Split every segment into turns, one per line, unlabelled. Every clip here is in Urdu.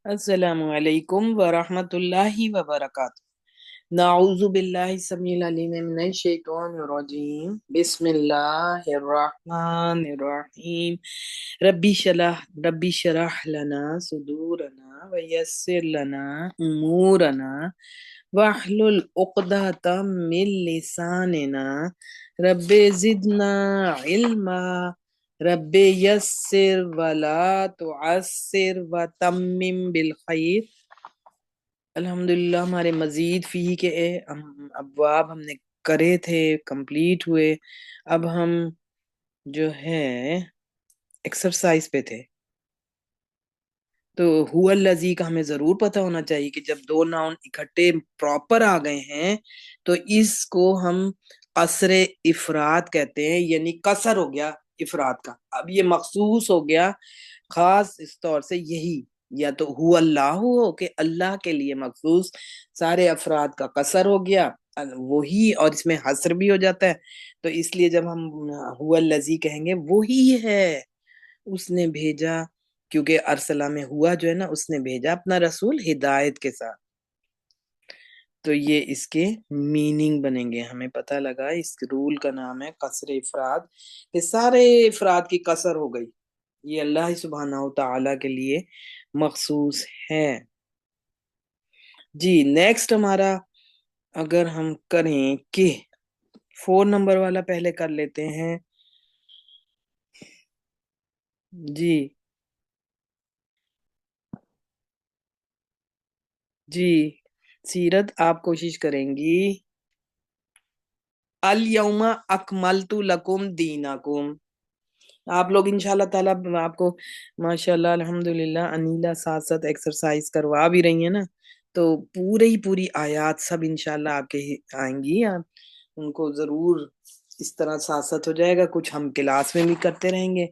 السلام علیکم ورحمۃ اللہ وبرکاتہ۔ نعوذ باللہ السمیع العلیم من الشیطان الرجیم، بسم اللہ الرحمن الرحیم۔ ربی شرح لنا صدورنا ویسر لنا امورنا واحلل عقدۃ من لساننا رب زدنا علما رب یسر ولا تعسر وتمم بالخیر۔ الحمدللہ ہمارے مزید فی کے ابواب ہم نے کرے تھے، کمپلیٹ ہوئے۔ اب ہم جو ہے ایکسرسائز پہ تھے، تو ہو الذی کا ہمیں ضرور پتہ ہونا چاہیے کہ جب دو ناؤن اکٹھے پراپر آ گئے ہیں تو اس کو ہم قصر افراد کہتے ہیں، یعنی قصر ہو گیا افراد کا۔ اب یہ مخصوص ہو گیا خاص اس طور سے، یہی یا تو ہو اللہ ہو کہ اللہ کے لیے مخصوص، سارے افراد کا قصر ہو گیا وہی، اور اس میں حصر بھی ہو جاتا ہے۔ تو اس لیے جب ہم ہو الذی کہیں گے وہی ہے، اس نے بھیجا، کیونکہ ارسلہ میں ہوا جو ہے نا، اس نے بھیجا اپنا رسول ہدایت کے ساتھ۔ تو یہ اس کے میننگ بنیں گے، ہمیں پتہ لگا اس رول کا نام ہے قصر افراد، کہ سارے افراد کی قصر ہو گئی، یہ اللہ سبحانہ و تعالی کے لیے مخصوص ہے۔ جی نیکسٹ ہمارا اگر ہم کریں کہ 4 نمبر والا پہلے کر لیتے ہیں۔ جی جی سیرت آپ کوشش کریں گی۔ الیوم اکملت لکم دینکم، آپ لوگ انشاءاللہ تعالیٰ آپ کو ماشاءاللہ الحمدللہ انیلا ساتھ ساتھ ایکسرسائز کروا بھی رہی ہیں نا، تو پوری آیات سب انشاءاللہ آپ کے آئیں گی، آپ ان کو ضرور اس طرح ساتھ ساتھ ہو جائے گا۔ کچھ ہم کلاس میں بھی کرتے رہیں گے،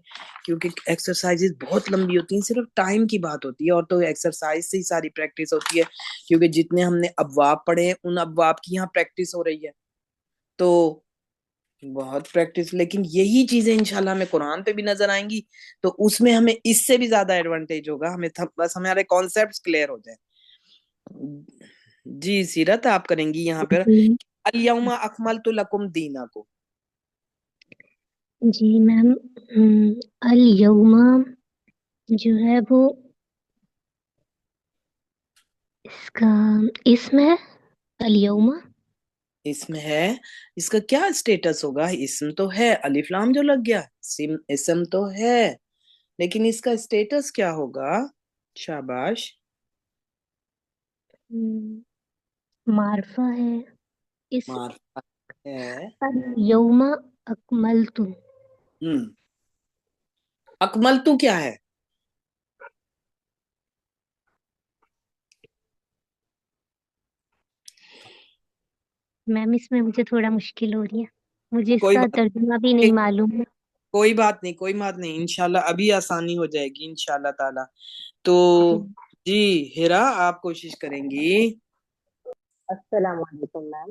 کیونکہ ایکسرسائز بہت لمبی ہوتی ہیں، صرف ٹائم کی بات ہوتی ہے، اور تو ایکسرسائز سے ہی ساری پریکٹس ہوتی ہے، کیونکہ جتنے ہم نے ابواب پڑھے ہیں ان ابواب کی یہاں پریکٹس ہو رہی ہے، تو بہت پریکٹس۔ لیکن یہی چیزیں انشاءاللہ ہمیں قرآن پہ بھی نظر آئیں گی، تو اس میں ہمیں اس سے بھی زیادہ ایڈوانٹیج ہوگا، ہمیں بس ہمارے کانسیپٹس کلیئر ہو جائیں۔ جی سیرت آپ کریں گی یہاں پر
جی
الیوم اکملت لکم دینکم۔
جی میم، الیوم جو ہے وہ اس کا اسم ہے الیوم۔
اسم ہے، اس کا کیا اسٹیٹس ہوگا؟ اسم تو ہے، الف لام جو لگ گیا، اسم تو ہے، لیکن اس کا اسٹیٹس کیا ہوگا؟ شاباش،
معرفہ ہے اس
معرفت ہے۔
الیوم اکملت۔
اکمل تو کیا ہے؟
میم اس میں مجھے تھوڑا مشکل ہو رہی ہے، مجھے اس
کوئی
کا
بات
ترجمہ بھی نہیں معلوم ہے۔
کوئی بات نہیں، کوئی بات نہیں، انشاءاللہ ابھی آسانی ہو جائے گی انشاءاللہ تعالی۔ تو
جی
جی ہیرا آپ کوشش کریں گی۔
السلام علیکم میم۔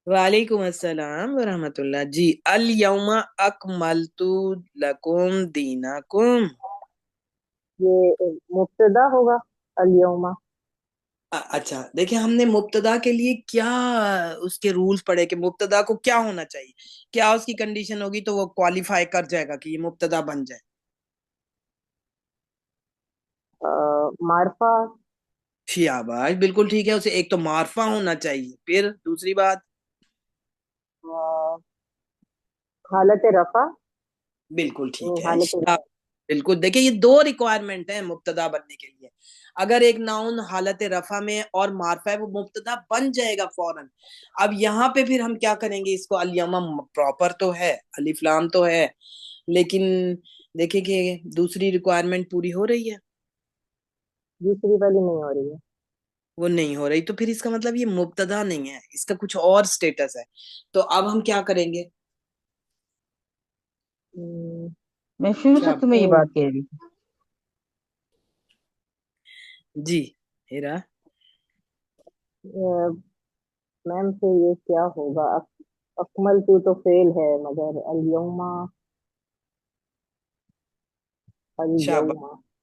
وعلیکم السلام ورحمۃ اللہ۔ جی الیوم اکملت لکم دینکم۔
یہ مبتدا ہوگا الیوم۔
اچھا دیکھیں، ہم نے مبتدا کے لیے کیا اس کے رولز پڑھے کہ مبتدا کو کیا ہونا چاہیے، کیا اس کی کنڈیشن ہوگی تو وہ کوالیفائی کر جائے گا کہ یہ مبتدا بن جائے؟
معرفہ۔
شاباش، بالکل ٹھیک ہے، اسے ایک تو معرفہ ہونا چاہیے، پھر دوسری بات
حالت رفع۔
بالکل ٹھیک ہے،
حالت رفع۔
بالکل۔ دیکھیں یہ دو ریکوائرمنٹ ہیں مبتدا بننے کے لیے، اگر ایک ناؤن حالت رفع میں اور معرفہ ہے وہ مبتدا بن جائے گا فوراً۔ اب یہاں پہ پھر ہم کیا کریں گے؟ اس کو الیوم پراپر تو ہے، الف لام تو ہے، لیکن دیکھیں کہ دوسری ریکوائرمنٹ پوری ہو رہی ہے؟
دوسری والی نہیں ہو رہی ہے۔
وہ نہیں ہو رہی، تو پھر اس کا مطلب یہ مبتدا نہیں ہے، اس کا کچھ اور سٹیٹس ہے۔ تو اب ہم کیا کریں گے؟
میں شروع سے
کیا
تمہیں یہ بات کہہ رہی تھی۔
جی ہیرا
میم سے یہ کیا ہوگا؟ اکمل تو فعل ہے، مگر الیوم
شاباش،
الیوم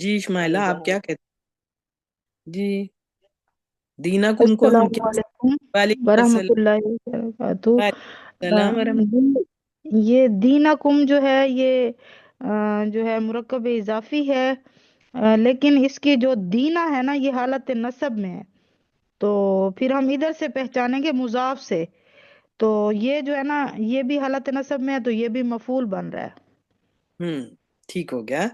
جی اسماعیلہ
ٹھیک ہے
آپ کیا کہتے ہیں؟ جی دینکم کو ہم
السلام
کیا؟
علیکم
وعلیکم
ورحمۃ
السلام.
اللہ وبرکاتہ۔
وعلیکم السلام ورحمۃ
یہ دینکم جو ہے یہ جو ہے مرکب اضافی ہے، لیکن اس کی جو دینا ہے نا یہ حالت نصب میں ہے، تو پھر ہم ادھر سے پہچانیں گے مضاف سے، تو یہ جو ہے نا یہ بھی حالت نصب میں ہے تو یہ بھی مفعول بن رہا ہے۔
ٹھیک ہو گیا.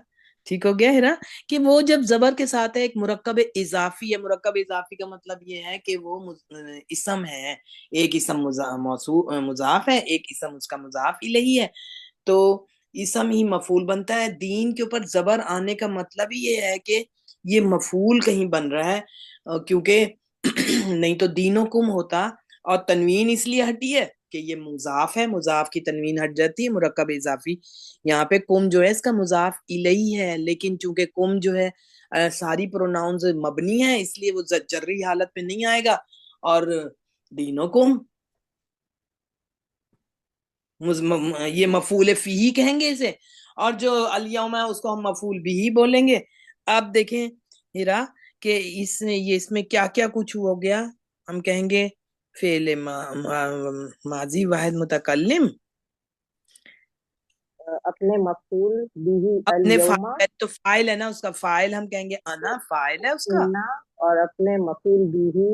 ٹھیک ہو گیا ہیرا کہ وہ جب زبر کے ساتھ ہے ایک مرکب اضافی ہے. مرکب اضافی کا مطلب یہ ہے کہ وہ اسم ہے، ایک اسم مضاف ہے، ایک اسم اس کا مضاف الیہ ہے، تو اسم ہی مفعول بنتا ہے. دین کے اوپر زبر آنے کا مطلب ہی یہ ہے کہ یہ مفعول کہیں بن رہا ہے، کیونکہ نہیں تو دینکم ہوتا اور تنوین اس لیے ہٹی ہے کہ یہ مضاف ہے، مضاف کی تنوین ہٹ جاتی ہے. مرکب اضافی یہاں پہ کم جو ہے اس کا مضاف الیہ ہے، لیکن چونکہ کم جو ہے ساری پروناؤنز مبنی ہیں اس لیے وہ جری حالت پہ نہیں آئے گا. اور دینکم یہ مفعول فیہی کہیں گے اسے، اور جو الیوم ہے اس کو ہم مفعول بھی بولیں گے. اب دیکھیں ہیرا کہ اس میں کیا کیا کچھ ہو گیا. ہم کہیں گے فعل ماضی واحد متکلم
اپنے مفعول بھی
اپنے
الیوم
فائل تو فائل ہے نا، اس کا فائل ہم کہیں گے انا، فائل ہے اس کا.
انا، اور اپنے مفعول بھی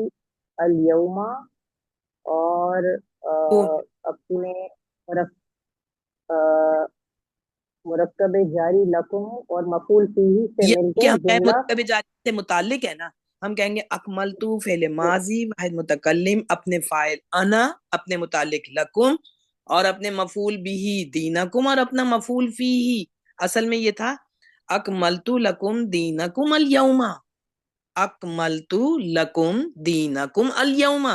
الیوم، اور
تو
اپنے مرکب جاری لکم اور مفعول فیہ سے
یہ
مل
کہ
کے
ہمیں
جملہ
مرکب جاری سے متعلق ہے نا، ہم کہیں گے اکملتو فعل ماضی واحد متکلم، اپنے فائل انا، اپنے متعلق لکم، اور اپنے مفعول بھی دینکم، اور اپنا مفعول فیہ اصل میں یہ تھا اکملتو لکم دینکم الیوم، اکملتو لکم دینکم الیوم،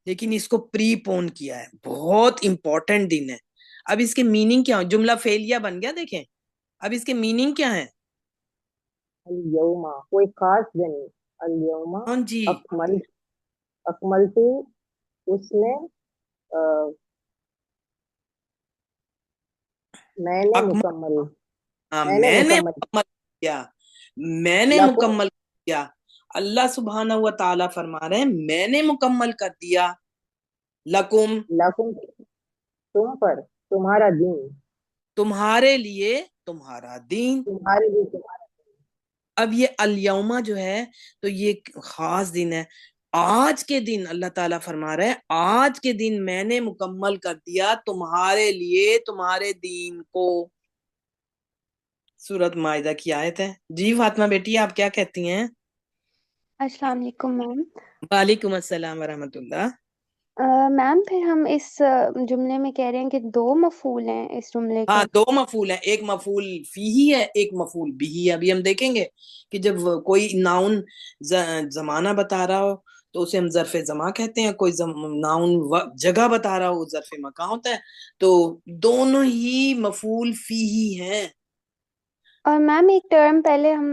لیکن اس کو پری پون کیا ہے. بہت امپورٹنٹ دن ہے. اب اس کے میننگ کیا ہو؟ جملہ فعلیہ بن گیا. دیکھیں اب اس کے میننگ کیا ہے.
الیوم کوئی خاص دن، الیوم
ہاں جی
اکملتو اس نے میں نے مکمل میں نے
میں نے
مکمل
مکمل کیا، میں نے
لکم
مکمل کیا. اللہ سبحانہ و تعالیٰ فرما رہے ہیں میں نے مکمل کر دیا لکم،
لکم تم پر، تمہارا دین،
تمہارے لیے تمہارا دین.
تمہارے لیے تمہارا
اب یہ الیومہ جو ہے تو یہ ایک خاص دن ہے. آج کے دن اللہ تعالیٰ فرما رہے ہیں آج کے دن میں نے مکمل کر دیا تمہارے لیے تمہارے دین کو. سورۃ مائدہ کی آیت ہے. جی فاطمہ بیٹی آپ کیا کہتی ہیں؟
السلام علیکم میم۔
وعلیکم السلام ورحمۃ اللہ.
میم پھر ہم اس جملے میں کہہ رہے ہیں کہ دو مفعول ہیں اس جملے
ہاں
کے۔
دو مفعول ہیں، ایک مفعول فیہی ہے ایک مفعول بھی ہے. ابھی ہم دیکھیں گے کہ جب کوئی ناؤن زمانہ بتا رہا ہو تو اسے ہم ظرف زمان کہتے ہیں، کوئی ناؤن جگہ بتا رہا ہو وہ ظرف مکان ہوتا ہے. تو دونوں ہی مفعول فیہی ہیں.
اور میم ایک ٹرم پہلے ہم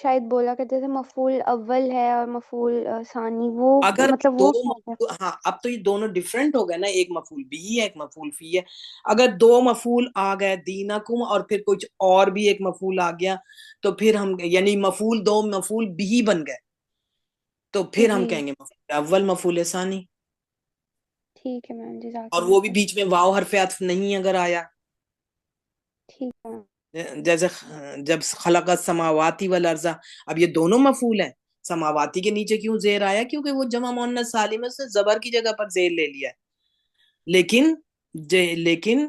شاید بولا کرتے تھے مفعول اول ہے اور مفعول ثانی، وہ
اگر
مطلب
دو
وہ کیا ہے؟
ہاں اب تو یہ دونوں ڈیفرنٹ ہو گئے نا، ایک مفعول بھی ہے ایک مفعول فی ہے. اگر دو مفعول آ گئے دینکم اور پھر کچھ اور بھی ایک مفعول آ گیا تو پھر ہم یعنی مفعول دو مفعول بھی بن گئے تو پھر ہم
جی
کہیں گے مفعول اول مفعول ثانی.
ٹھیک ہے میم، جزاک
اور
اللہ
وہ بھی
خیر۔
بیچ میں واو حرف عطف نہیں اگر آیا،
ٹھیک ہے میم۔
جیسے جب خلق السماواتی والارض، اب یہ دونوں مفعول ہیں. سماواتی کے نیچے کیوں زیر آیا؟ کیونکہ وہ جمع مؤنث سالم ہے، اس نے زبر کی جگہ پر زیر لے لیا ہے. لیکن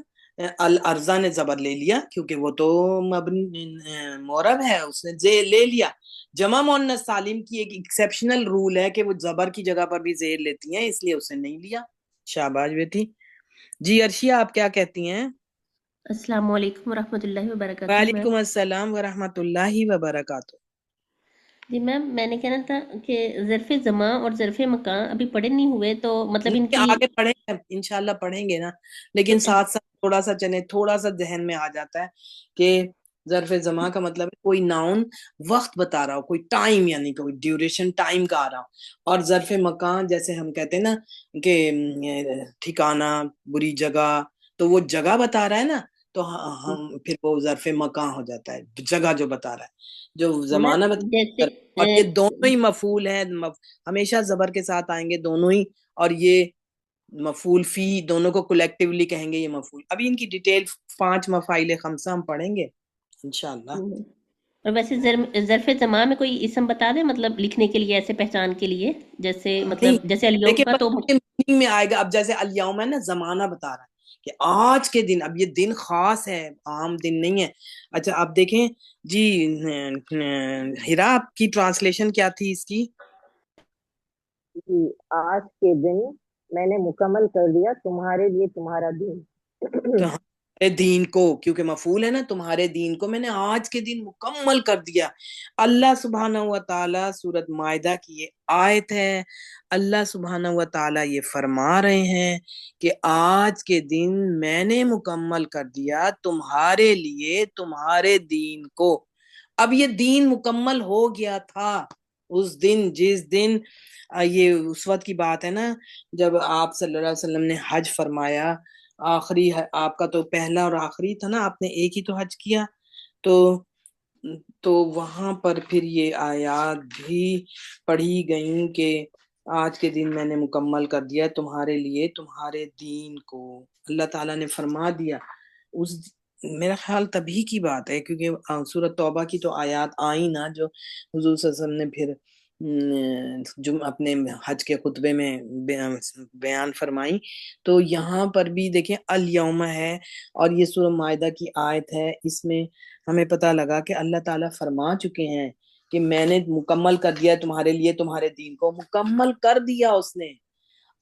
الارض نے زبر لے لیا کیونکہ وہ تو مورب ہے، اس نے زیر لے لیا. جمع مؤنث سالم کی ایک ایکسیپشنل رول ہے کہ وہ زبر کی جگہ پر بھی زیر لیتی ہیں، اس لیے اسے نہیں لیا. شاباش بیٹی. جی ارشیا آپ کیا کہتی ہیں؟
السلام علیکم ورحمۃ اللہ وبرکاتہ میم۔
وعلیکم السلام ورحمۃ اللہ وبرکاتہ.
جی میم میں نے کہنا تھا کہ ظرف زماں اور ظرف مکان ابھی پڑھے نہیں ہوئے، تو مطلب ان کی
آگے پڑھیں گے انشاءاللہ پڑھیں گے نا، لیکن ساتھ ساتھ تھوڑا سا چلے تھوڑا سا ذہن میں آ جاتا ہے کہ ظرف زمان کا مطلب ہے کوئی ناؤن وقت بتا رہا ہو، کوئی ٹائم یعنی کوئی ڈیوریشن ٹائم کا آ رہا ہو. اور ظرف مکان جیسے ہم کہتے ہیں نا کہ ٹھکانہ، بری جگہ، تو وہ جگہ بتا رہا ہے نا. تو ہم پھر وہ ظرف مکان ہو جاتا ہے، جگہ جو بتا رہا ہے، جو زمانہ
میم
بتا
جیسے
رہا ہے، اور یہ دونوں ہی مفعول ہیں، ہمیشہ زبر کے ساتھ آئیں گے دونوں ہی، اور یہ مفعول فی، دونوں کو کولیکٹیولی کہیں گے یہ مفعول. ابھی ان کی ڈیٹیل 5 مفاعل خمسہ ہم پڑھیں گے انشاءاللہ.
اور ویسے ظرف زمان میں کوئی اسم بتا دیں مطلب لکھنے کے لیے، ایسے پہچان کے لیے، جیسے
نہیں
مطلب جیسے الیوم
دیکھیں
کا
بس
تو
اس کے meaning میں آئے گا. اب جیسے الیوم ہے نا، زمانہ بتا رہا ہے کہ آج کے دن، اب یہ دن خاص ہے، عام دن نہیں ہے. اچھا آپ دیکھیں جی، ہیرا آپ کی ٹرانسلیشن کیا تھی اس کی؟
جی، آج کے دن میں نے مکمل کر دیا تمہارے لیے تمہارا دین.
تو ہمارے دین کو، کیونکہ مفعول ہے نا، تمہارے دین کو میں نے آج کے دن مکمل کر دیا. اللہ سبحانہ و تعالی، سورۃ مائدہ کی یہ آیت ہے، اللہ سبحانہ و تعالی یہ فرما رہے ہیں کہ آج کے دن میں نے مکمل کر دیا تمہارے لیے تمہارے دین کو. اب یہ دین مکمل ہو گیا تھا اس دن، جس دن یہ اس وقت کی بات ہے نا، جب آپ صلی اللہ علیہ وسلم نے حج فرمایا. آخری آپ کا تو پہلا اور آخری تھا نا، آپ نے ایک ہی تو حج کیا. تو وہاں پر پھر یہ آیات بھی پڑھی گئیں کہ آج کے دن میں نے مکمل کر دیا تمہارے لیے تمہارے دین کو. اللہ تعالیٰ نے فرما دیا. اس میرا خیال تبھی کی بات ہے، کیونکہ سورۃ توبہ کی تو آیات آئی نا، جو حضور صلی اللہ علیہ وسلم نے پھر جو اپنے حج کے خطبے میں بیان فرمائی. تو یہاں پر بھی دیکھیں الیوم ہے، اور یہ سورہ مائدہ کی آیت ہے. اس میں ہمیں پتہ لگا کہ اللہ تعالیٰ فرما چکے ہیں کہ میں نے مکمل کر دیا تمہارے لیے تمہارے دین کو، مکمل کر دیا اس نے.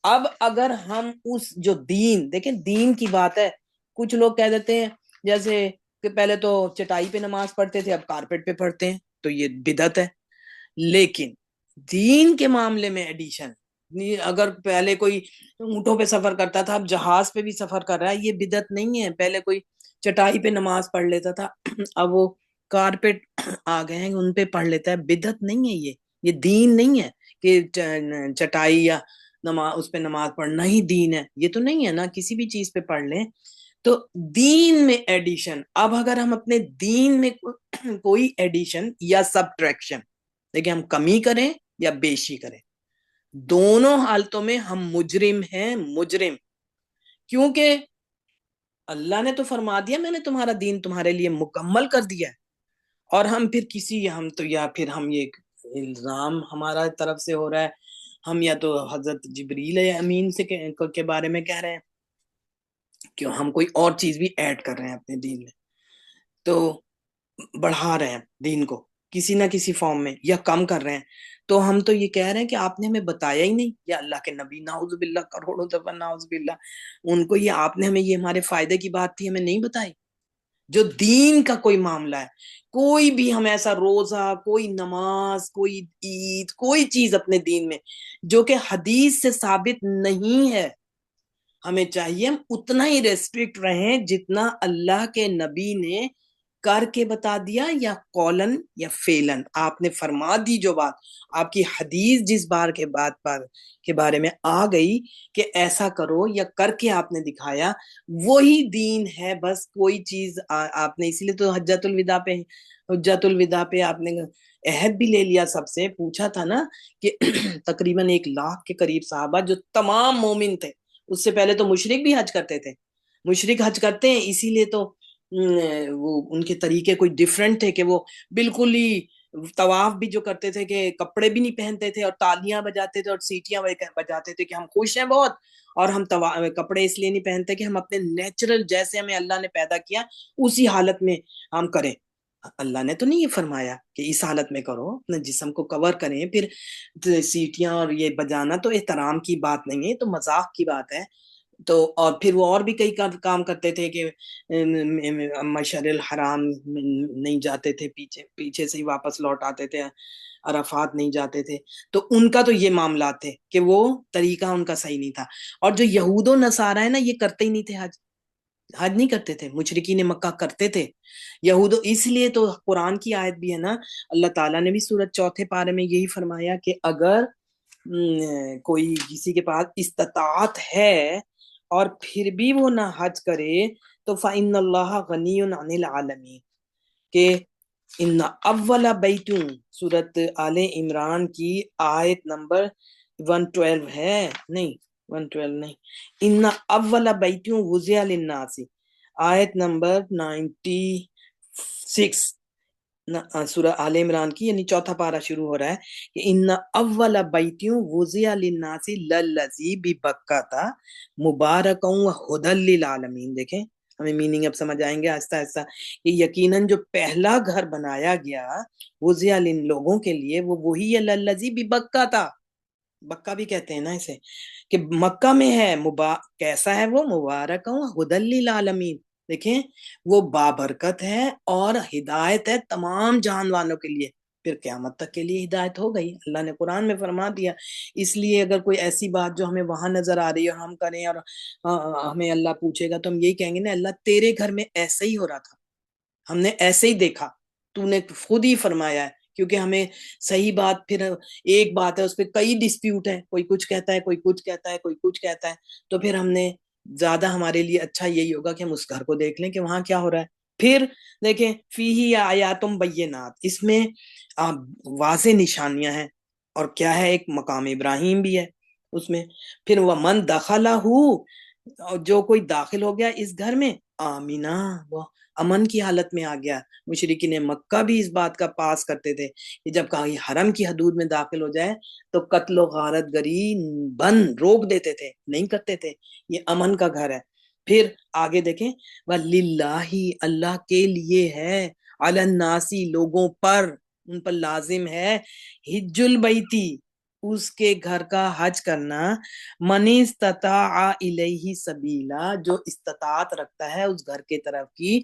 اب اگر ہم اس جو دین، دیکھیں دین کی بات ہے، کچھ لوگ کہہ دیتے ہیں جیسے کہ پہلے تو چٹائی پہ نماز پڑھتے تھے، اب کارپیٹ پہ پڑھتے ہیں، تو یہ بدعت ہے. لیکن دین کے معاملے میں ایڈیشن، اگر پہلے کوئی اونٹوں پہ سفر کرتا تھا، اب جہاز پہ بھی سفر کر رہا ہے، یہ بدعت نہیں ہے. پہلے کوئی چٹائی پہ نماز پڑھ لیتا تھا، اب وہ کارپیٹ آ گئے ہیں ان پہ پڑھ لیتا ہے، بدعت نہیں ہے. یہ دین نہیں ہے کہ چٹائی یا نماز اس پہ نماز پڑھنا ہی دین ہے، یہ تو نہیں ہے نا، کسی بھی چیز پہ پڑھ لیں. تو دین میں ایڈیشن، اب اگر ہم اپنے دین میں کوئی ایڈیشن یا سبٹریکشن، دیکھیں ہم کمی کریں یا بیشی کریں، دونوں حالتوں میں ہم مجرم ہیں، مجرم. کیونکہ اللہ نے تو فرما دیا میں نے تمہارا دین تمہارے لیے مکمل کر دیا ہے، اور ہم پھر ہم تو یا پھر ہم یہ الزام ہمارا طرف سے ہو رہا ہے، ہم یا تو حضرت جبریل امین سے کے بارے میں کہہ رہے ہیں کہ ہم کوئی اور چیز بھی ایڈ کر رہے ہیں اپنے دین میں، تو بڑھا رہے ہیں دین کو کسی نہ کسی فارم میں، یا کم کر رہے ہیں. تو ہم تو یہ کہہ رہے ہیں کہ آپ نے ہمیں بتایا ہی نہیں، یا اللہ کے نبی نعوذ باللہ، کروڑوں دفعہ نعوذ باللہ، ان کو یہ آپ نے ہمیں یہ ہمارے فائدے کی بات تھی ہمیں نہیں بتائی. جو دین کا کوئی معاملہ ہے، کوئی بھی ہم ایسا روزہ، کوئی نماز، کوئی عید، کوئی چیز اپنے دین میں جو کہ حدیث سے ثابت نہیں ہے، ہمیں چاہیے ہم اتنا ہی ریسٹرکٹ رہیں جتنا اللہ کے نبی نے کر کے بتا دیا، یا قولن یا فیلن آپ نے فرما دی. جو بات آپ کی حدیث جس بار کے کے بارے میں آ گئی کہ ایسا کرو یا کر کے آپ نے دکھایا، وہی دین ہے. بس کوئی چیز آپ نے، اسی لیے تو حجۃ الوداع پہ آپ نے عہد بھی لے لیا، سب سے پوچھا تھا نا کہ تقریباً 1,00,000 کے قریب صحابہ جو تمام مومن تھے. اس سے پہلے تو مشرک بھی حج کرتے تھے، مشرک حج کرتے ہیں، اسی لیے تو وہ ان کے طریقے کوئی ڈیفرنٹ تھے کہ وہ بالکل ہی طواف بھی جو کرتے تھے کہ کپڑے بھی نہیں پہنتے تھے، اور تالیاں بجاتے تھے اور سیٹیاں بجاتے تھے کہ ہم خوش ہیں بہت، اور ہم کپڑے اس لیے نہیں پہنتے کہ ہم اپنے نیچرل جیسے ہمیں اللہ نے پیدا کیا اسی حالت میں ہم کریں. اللہ نے تو نہیں یہ فرمایا کہ اس حالت میں کرو، اپنے جسم کو کور کریں. پھر سیٹیاں اور یہ بجانا تو احترام کی بات نہیں ہے، تو مذاق کی بات ہے. تو اور پھر وہ اور بھی کئی کام کرتے تھے کہ مشعر الحرام نہیں جاتے تھے، پیچھے سے ہی واپس لوٹ آتے تھے، عرفات نہیں جاتے تھے. تو ان کا تو یہ معاملات تھے کہ وہ طریقہ ان کا صحیح نہیں تھا. اور جو یہود و نصارہ ہے نا، یہ کرتے ہی نہیں تھے، حج نہیں کرتے تھے. مشرکین مکہ کرتے تھے، یہود. اس لیے تو قرآن کی آیت بھی ہے نا، اللہ تعالیٰ نے بھی سورۃ 4 پارے میں یہی فرمایا کہ اگر کوئی کسی کے پاس استطاعت ہے اور پھر بھی وہ نہ حج کرے تو فإن اللہ غنی عن العالمین کہ ان اول بیتوں سورت آل عمران کی آیت نمبر 112 ہے، نہیں 112 نہیں، ان اول بیتوں وضع للناس آیت نمبر 96 سورہ آل عمران کی، یعنی چوتھا پارہ شروع ہو رہا ہے کہ ان اول بیتوں وضع للناس للذی ببکۃ مبارکا وہدی للعالمین۔ دیکھیں ہمیں میننگ اب سمجھ آئیں گے آہستہ آہستہ کہ یقیناً جو پہلا گھر بنایا گیا وضع لن لوگوں کے لیے وہ وہی ہے للذی ببکۃ، بکہ بھی کہتے ہیں نا اسے، کہ مکہ میں ہے، کیسا ہے وہ؟ مبارکا وہدی للعالمین، دیکھیں وہ بابرکت ہے اور ہدایت ہے تمام جہان والوں کے لیے، پھر قیامت تک کے لیے ہدایت ہو گئی، اللہ نے قرآن میں فرما دیا۔ اس لیے اگر کوئی ایسی بات جو ہمیں وہاں نظر آ رہی ہے اور ہم کریں اور ہمیں اللہ پوچھے گا تو ہم یہی کہیں گے نا اللہ تیرے گھر میں ایسے ہی ہو رہا تھا، ہم نے ایسے ہی دیکھا، تو نے خود ہی فرمایا ہے، کیونکہ ہمیں صحیح بات پھر ایک بات ہے، اس پہ کئی ڈسپیوٹ ہیں، کوئی کچھ کہتا ہے، کوئی کچھ کہتا ہے، کوئی کچھ کہتا ہے، تو پھر ہم نے زیادہ ہمارے لیے اچھا یہی ہوگا کہ ہم اس گھر کو دیکھ لیں کہ وہاں کیا ہو رہا ہے۔ پھر دیکھیں فیہ آیات بینات، اس میں واضح نشانیاں ہیں، اور کیا ہے؟ ایک مقام ابراہیم بھی ہے اس میں۔ پھر ومن دخلہ، جو کوئی داخل ہو گیا اس گھر میں، آمینہ، وہ امن کی حالت میں آ گیا۔ مشرکین مکہ بھی اس بات کا پاس کرتے تھے کہ جب کہیں حرم کی حدود میں داخل ہو جائے تو قتل و غارت گری بند روک دیتے تھے، نہیں کرتے تھے، یہ امن کا گھر ہے۔ پھر آگے دیکھیں وَلِلَّهِ، اللہ کے لیے ہے، عَلَى النَّاسِ، لوگوں پر، ان پر لازم ہے، حج البیتی، اس کے گھر کا حج کرنا، من استطاع الیہ سبیلا، جو استطاعت رکھتا ہے اس گھر کی طرف کی،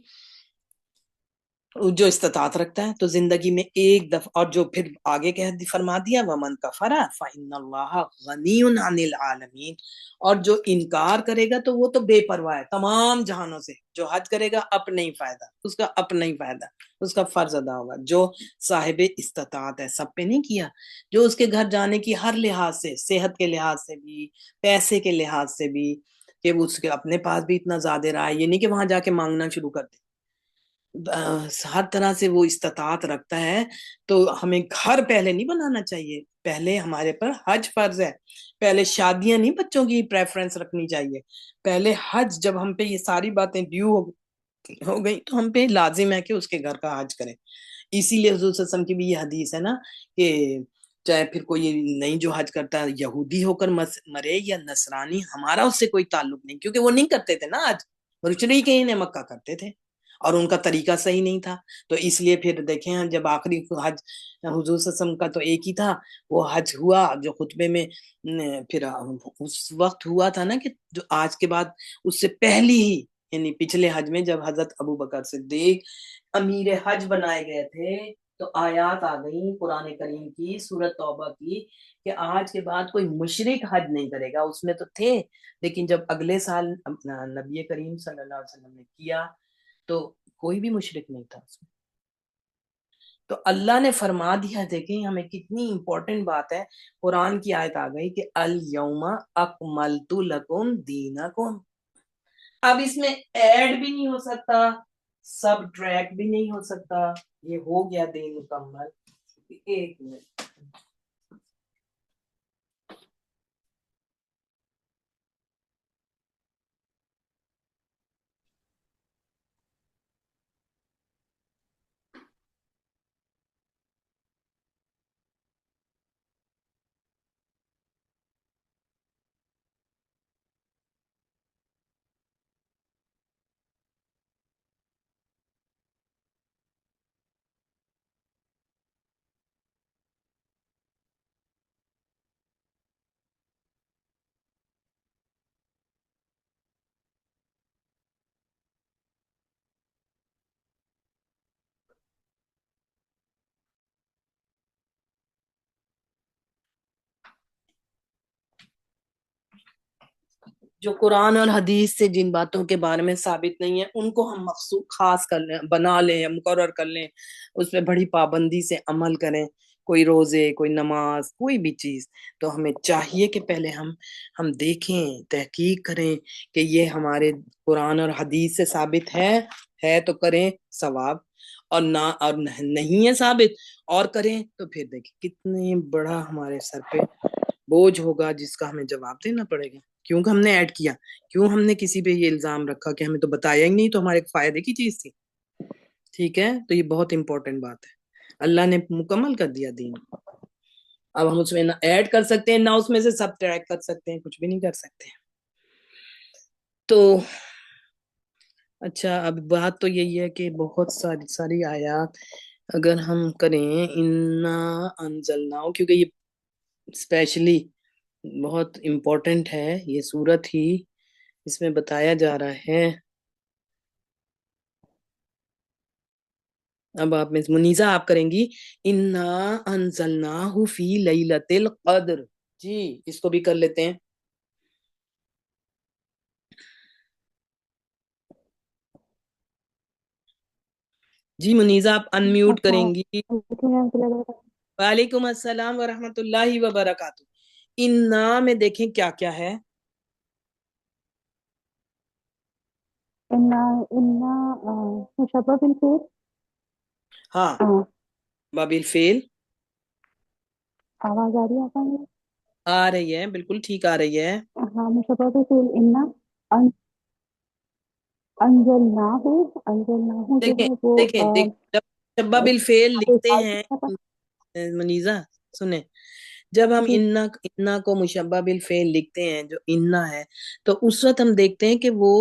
جو استطاعت رکھتا ہے تو زندگی میں ایک دفعہ، اور جو پھر آگے کہہ فرما دیا ومن کفر فإن اللہ غنی عن العالمین، اور جو انکار کرے گا تو وہ تو بے پرواہ ہے تمام جہانوں سے، جو حج کرے گا اپنا ہی فائدہ، اس کا اپنا ہی فائدہ، اس کا فرض ادا ہوگا، جو صاحب استطاعت ہے، سب پہ نہیں کیا، جو اس کے گھر جانے کی ہر لحاظ سے، صحت کے لحاظ سے بھی، پیسے کے لحاظ سے بھی، کہ اس کے اپنے پاس بھی اتنا زیادہ رہا ہے، یہ نہیں کہ وہاں جا کے مانگنا شروع کر دے، ہر طرح سے وہ استطاعت رکھتا ہے، تو ہمیں گھر پہلے نہیں بنانا چاہیے، پہلے ہمارے پر حج فرض ہے، پہلے شادیاں نہیں بچوں کی پریفرنس رکھنی چاہیے، پہلے حج، جب ہم پہ یہ ساری باتیں ڈیو ہو گئی تو ہم پہ لازم ہے کہ اس کے گھر کا حج کریں۔ اسی لیے حضور صلی اللہ علیہ وسلم کی بھی یہ حدیث ہے نا کہ چاہے پھر کوئی نہیں جو حج کرتا ہے یہودی ہو کر مرے یا نصرانی، ہمارا اس سے کوئی تعلق نہیں، کیونکہ وہ نہیں کرتے تھے نا حج، مشرکین مکہ کرتے تھے اور ان کا طریقہ صحیح نہیں تھا، تو اس لیے پھر دیکھیں جب آخری حج حضور صلی اللہ علیہ وسلم کا تو ایک ہی تھا، وہ حج ہوا جو خطبے میں پھر اس وقت ہوا تھا نا کہ جو آج کے بعد اس سے پہلی ہی، یعنی پچھلے حج میں جب حضرت ابو بکر صدیق امیر حج بنائے گئے تھے تو آیات آ گئی قرآن کریم کی سورۃ توبہ کی کہ آج کے بعد کوئی مشرک حج نہیں کرے گا، اس میں تو تھے، لیکن جب اگلے سال نبی کریم صلی اللہ علیہ وسلم نے کیا تو کوئی بھی مشرک نہیں تھا اس میں، تو اللہ نے فرما دیا۔ دیکھیں ہمیں کتنی امپورٹنٹ بات ہے، قرآن کی آیت آ گئی کہ الیوم اکملت لکم دینکم، اب اس میں ایڈ بھی نہیں ہو سکتا، سب ٹریک بھی نہیں ہو سکتا، یہ ہو گیا دین مکمل۔ ایک منٹ، جو قرآن اور حدیث سے جن باتوں کے بارے میں ثابت نہیں ہے ان کو ہم مخصوص خاص کر لیں، بنا لیں، مقرر کر لیں، اس پہ بڑی پابندی سے عمل کریں، کوئی روزے، کوئی نماز، کوئی بھی چیز، تو ہمیں چاہیے کہ پہلے ہم دیکھیں، تحقیق کریں کہ یہ ہمارے قرآن اور حدیث سے ثابت ہے تو کریں ثواب، اور نہیں ہے ثابت اور کریں تو پھر دیکھیں کتنے بڑا ہمارے سر پہ بوجھ ہوگا جس کا ہمیں جواب دینا پڑے گا. کیوں کہ ہم نے ایڈ کیا، کیوں ہم نے کسی پہ یہ الزام رکھا کہ ہمیں تو بتایا ہی نہیں، تو ہمارے فائدے کی چیز تھی. ٹھیک ہے، تو یہ بہت امپورٹنٹ بات ہے. اللہ نے مکمل کر دیا دین، اب ہم اس میں نہ ایڈ کر سکتے ہیں، نہ اس میں سے سب ٹریک کر سکتے ہیں، کچھ بھی نہیں کر سکتے. تو اچھا، اب بات تو یہی ہے کہ بہت ساری آیات اگر ہم کریں انا انزلنا، کیونکہ یہ اسپیشلی بہت امپورٹنٹ ہے یہ سورت ہی، اس میں بتایا جا رہا ہے. اب آپ میں منیزہ آپ کریں گی انا انزلناہ فی لیلۃ القدر. جی اس کو بھی کر لیتے ہیں. جی منیزہ آپ انمیوٹ کریں گی. وعلیکم السلام ورحمۃ اللہ وبرکاتہ. انا میں دیکھیں کیا کیا ہے.
مشبہ بالفعل.
ہاں بابل فیل
آواز آ رہی ہے آپ کو؟
آ رہی ہے، بالکل ٹھیک آ رہی ہے.
ہاں مشبہ بالفعل انزلناہ جو
دیکھیں
ہے وہ
دیکھیں جب شبہ بالفعل لکھتے ہیں منیزہ سنیں، جب ہم انا کو مشبہ بالفعل لکھتے ہیں جو انا ہے، تو اس وقت ہم دیکھتے ہیں کہ وہ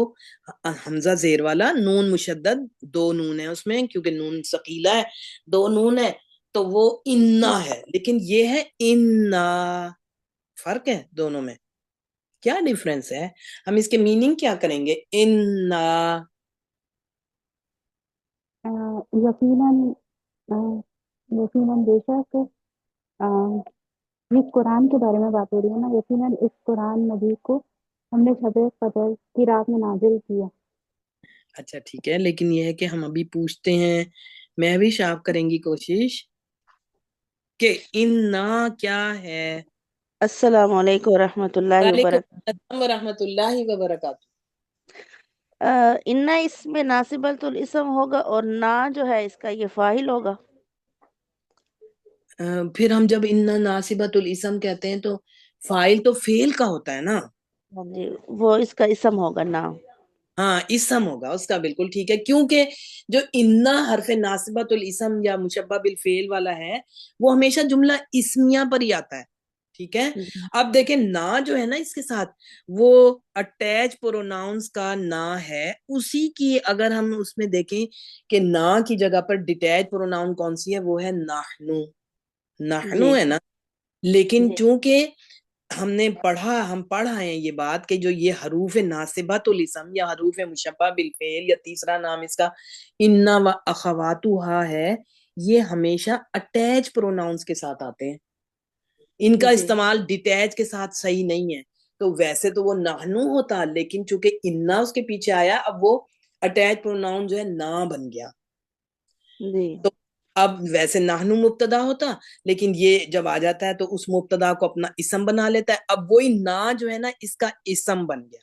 حمزہ زیر والا، نون مشدد، دو نون ہے اس میں کیونکہ نون ثقیلہ ہے، دو نون ہے تو وہ انا ہے. لیکن یہ ہے انا، فرق ہے دونوں میں. کیا ڈیفرنس ہے؟ ہم اس کے میننگ کیا کریں گے؟ انا
یقیناً بے شک اس قرآن کے بارے میں بات ہو رہی ہے نا. یقیناً اس قرآن مجید کو ہم نے شب قدر کی رات میں نازل کیا.
اچھا ٹھیک ہے، لیکن یہ ہے کہ ہم ابھی پوچھتے ہیں، میں بھی آپ کریں گی کوشش کہ انا کیا ہے.
السلام علیکم ورحمۃ اللہ
وعلیکم
وبرکاتہ.
السلام ورحمۃ اللہ وبرکاتہ.
انا اس میں ناصبۃ الاسم ہوگا اور نا جو ہے اس کا یہ فاعل ہوگا.
پھر ہم جب انا ناصبۃ الاسم کہتے ہیں تو فاعل تو فعل کا ہوتا ہے نا.
جی وہ اس کا اسم ہوگا نا.
ہاں اسم ہوگا اس کا، بالکل ٹھیک ہے، کیونکہ جو انا حرف ناصبۃ الاسم یا مشبہ بالفعل والا ہے وہ ہمیشہ جملہ اسمیہ پر ہی آتا ہے. ٹھیک ہے، اب دیکھیں نا جو ہے نا اس کے ساتھ وہ اٹیچ پروناؤنس کا نا ہے، اسی کی اگر ہم اس میں دیکھیں کہ نا کی جگہ پر ڈیٹیچ پروناؤن کون سی ہے، وہ ہے نحنو. نحنو
جی
ہے نا. لیکن
جی
چونکہ ہم پڑھ آئے ہیں یہ بات کہ جو یہ حروف ناصبۃ الاسم یا حروف مشبہ بالفعل یا تیسرا نام اس کا انا و اخواتھا ہے، یہ ہمیشہ اٹیچ پروناؤنس کے ساتھ آتے ہیں. ان کا
جی
استعمال ڈیٹیچ کے ساتھ صحیح نہیں ہے. تو ویسے تو وہ نحنو ہوتا، لیکن چونکہ انا اس کے پیچھے آیا اب وہ اٹیچ پروناؤن جو ہے نا بن گیا.
جی
تو اب ویسے نحنو مبتدا ہوتا، لیکن یہ جب آ جاتا ہے تو اس مبتدا کو اپنا اسم بنا لیتا ہے. اب وہی نا جو ہے نا اس کا اسم بن گیا.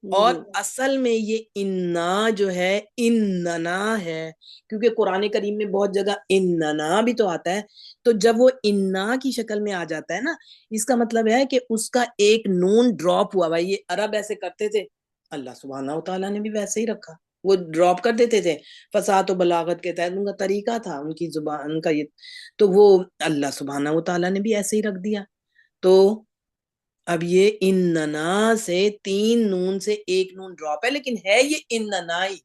اور
جی
اصل میں یہ انا جو ہے اننا ہے، کیونکہ قرآن کریم میں بہت جگہ اننا بھی تو آتا ہے. تو جب وہ انا کی شکل میں آ جاتا ہے نا، اس کا مطلب ہے کہ اس کا ایک نون ڈراپ ہوا. بھائی یہ عرب ایسے کرتے تھے، اللہ سبحانہ و تعالیٰ نے بھی ویسے ہی رکھا، وہ ڈراپ کر دیتے تھے. فصاحت و بلاغت کے تحت ان کا طریقہ تھا، ان کی زبان کا یہ، تو وہ اللہ سبحانہ و تعالیٰ نے بھی ایسے ہی رکھ دیا. تو اب یہ اننا سے تین نون سے ایک نون ڈراپ ہے، لیکن ہے یہ اننا ہی.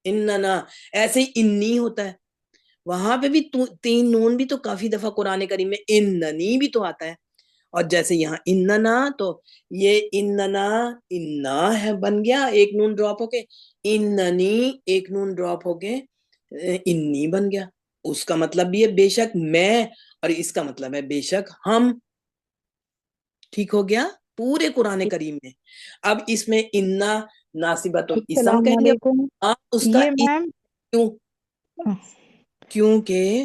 اننا ایسے ہی انی ہوتا ہے، وہاں پہ بھی تین نون بھی تو کافی دفعہ قرآن کریم میں اننی بھی تو آتا ہے. اور جیسے یہاں اننا، تو یہ اننا انا ہے بن گیا ایک نون ڈراپ ہو کے، اننی ایک نون ڈراپ ہو کے انی بن گیا. اس کا مطلب بھی ہے بے شک میں، اور اس کا مطلب ہے بے شک ہم. ٹھیک ہو گیا پورے قرآن کریم میں. اب اس میں انا ناصبۃ الاسم
السلام
کہیں گے،
علیکم.
اس کا
یہ میم
کیوں؟ کیونکہ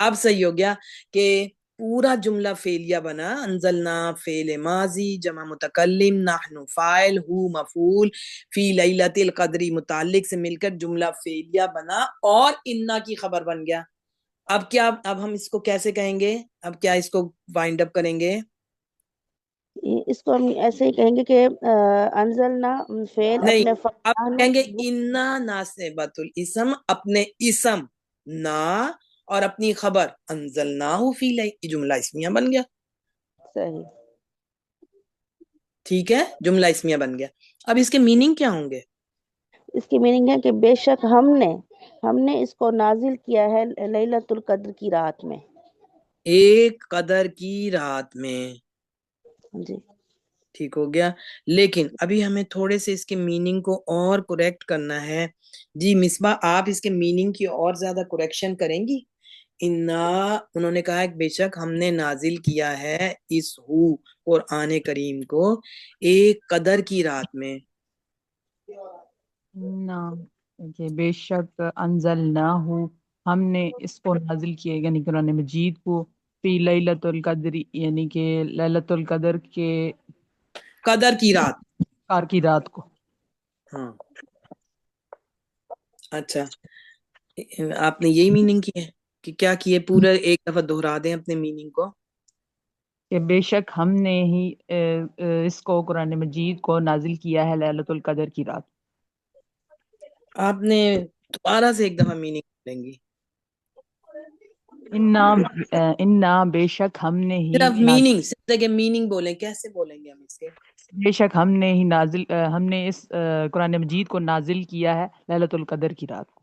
اب صحیح ہو گیا کہ پورا جملہ فعلیہ بنا. انزلنا فعل ماضی جمع متکلم، نحن فاعل، ہو مفعول، فی لیلۃ القدری متعلق سے مل کر جملہ فعلیہ بنا اور انا کی خبر بن گیا. اب کیا، اب ہم اس کو کیسے کہیں گے؟ اب کیا اس کو وائنڈ اپ کریں گے؟
اس کو ہم ایسے ہی کہیں گے کہ انزلنا فعل
نہیں،
اپنے
اب
فعل
کہیں گے انا ناصبۃ الاسم، اپنے اسم نا اور اپنی خبر انزلناہ فی جملہ اسمیہ بن گیا.
صحیح.
ٹھیک ہے، جملہ اسمیہ بن گیا. اب اس کے میننگ کیا ہوں گے؟
اس کی میننگ ہے کہ بے شک ہم نے اس کو نازل کیا ہے لیلۃ القدر کی رات میں.
ایک قدر کی رات میں.
جی
ٹھیک ہو گیا. لیکن ابھی ہمیں تھوڑے سے اس کے میننگ کو اور کریکٹ کرنا ہے. جی مصباح، آپ اس کے میننگ کی اور زیادہ کریکشن کریں گی؟ انہوں نے کہا کہ بے شک ہم نے نازل کیا ہے اس قرآن کریم کو ایک قدر کی رات میں.
کہ بے شک انزلناہ، ہم نے اس کو نازل کیا یعنی قرآن مجید کو فی لیلۃ القدر یعنی کہ لیلۃ القدر کے
قدر کی رات.
کار کی رات کو.
ہاں اچھا، آپ نے یہی میننگ کی ہے کہ کیا کیے؟ پورا ایک دفعہ دہرا دیں اپنے میننگ کو.
کہ بے شک ہم نے ہی اس کو قرآن مجید کو نازل کیا ہے لیلۃ القدر کی رات.
آپ نے دوبارہ سے ایک دفعہ میننگ لیں گی.
انا بے شک ہم نے ہی
صرف میننگ، صرف جگہ میننگ بولیں. کیسے بولیں گے ہم اس کے؟
بے شک ہم نے ہی ہم نے اس قرآن مجید کو نازل کیا ہے لیلۃ القدر کی رات کو.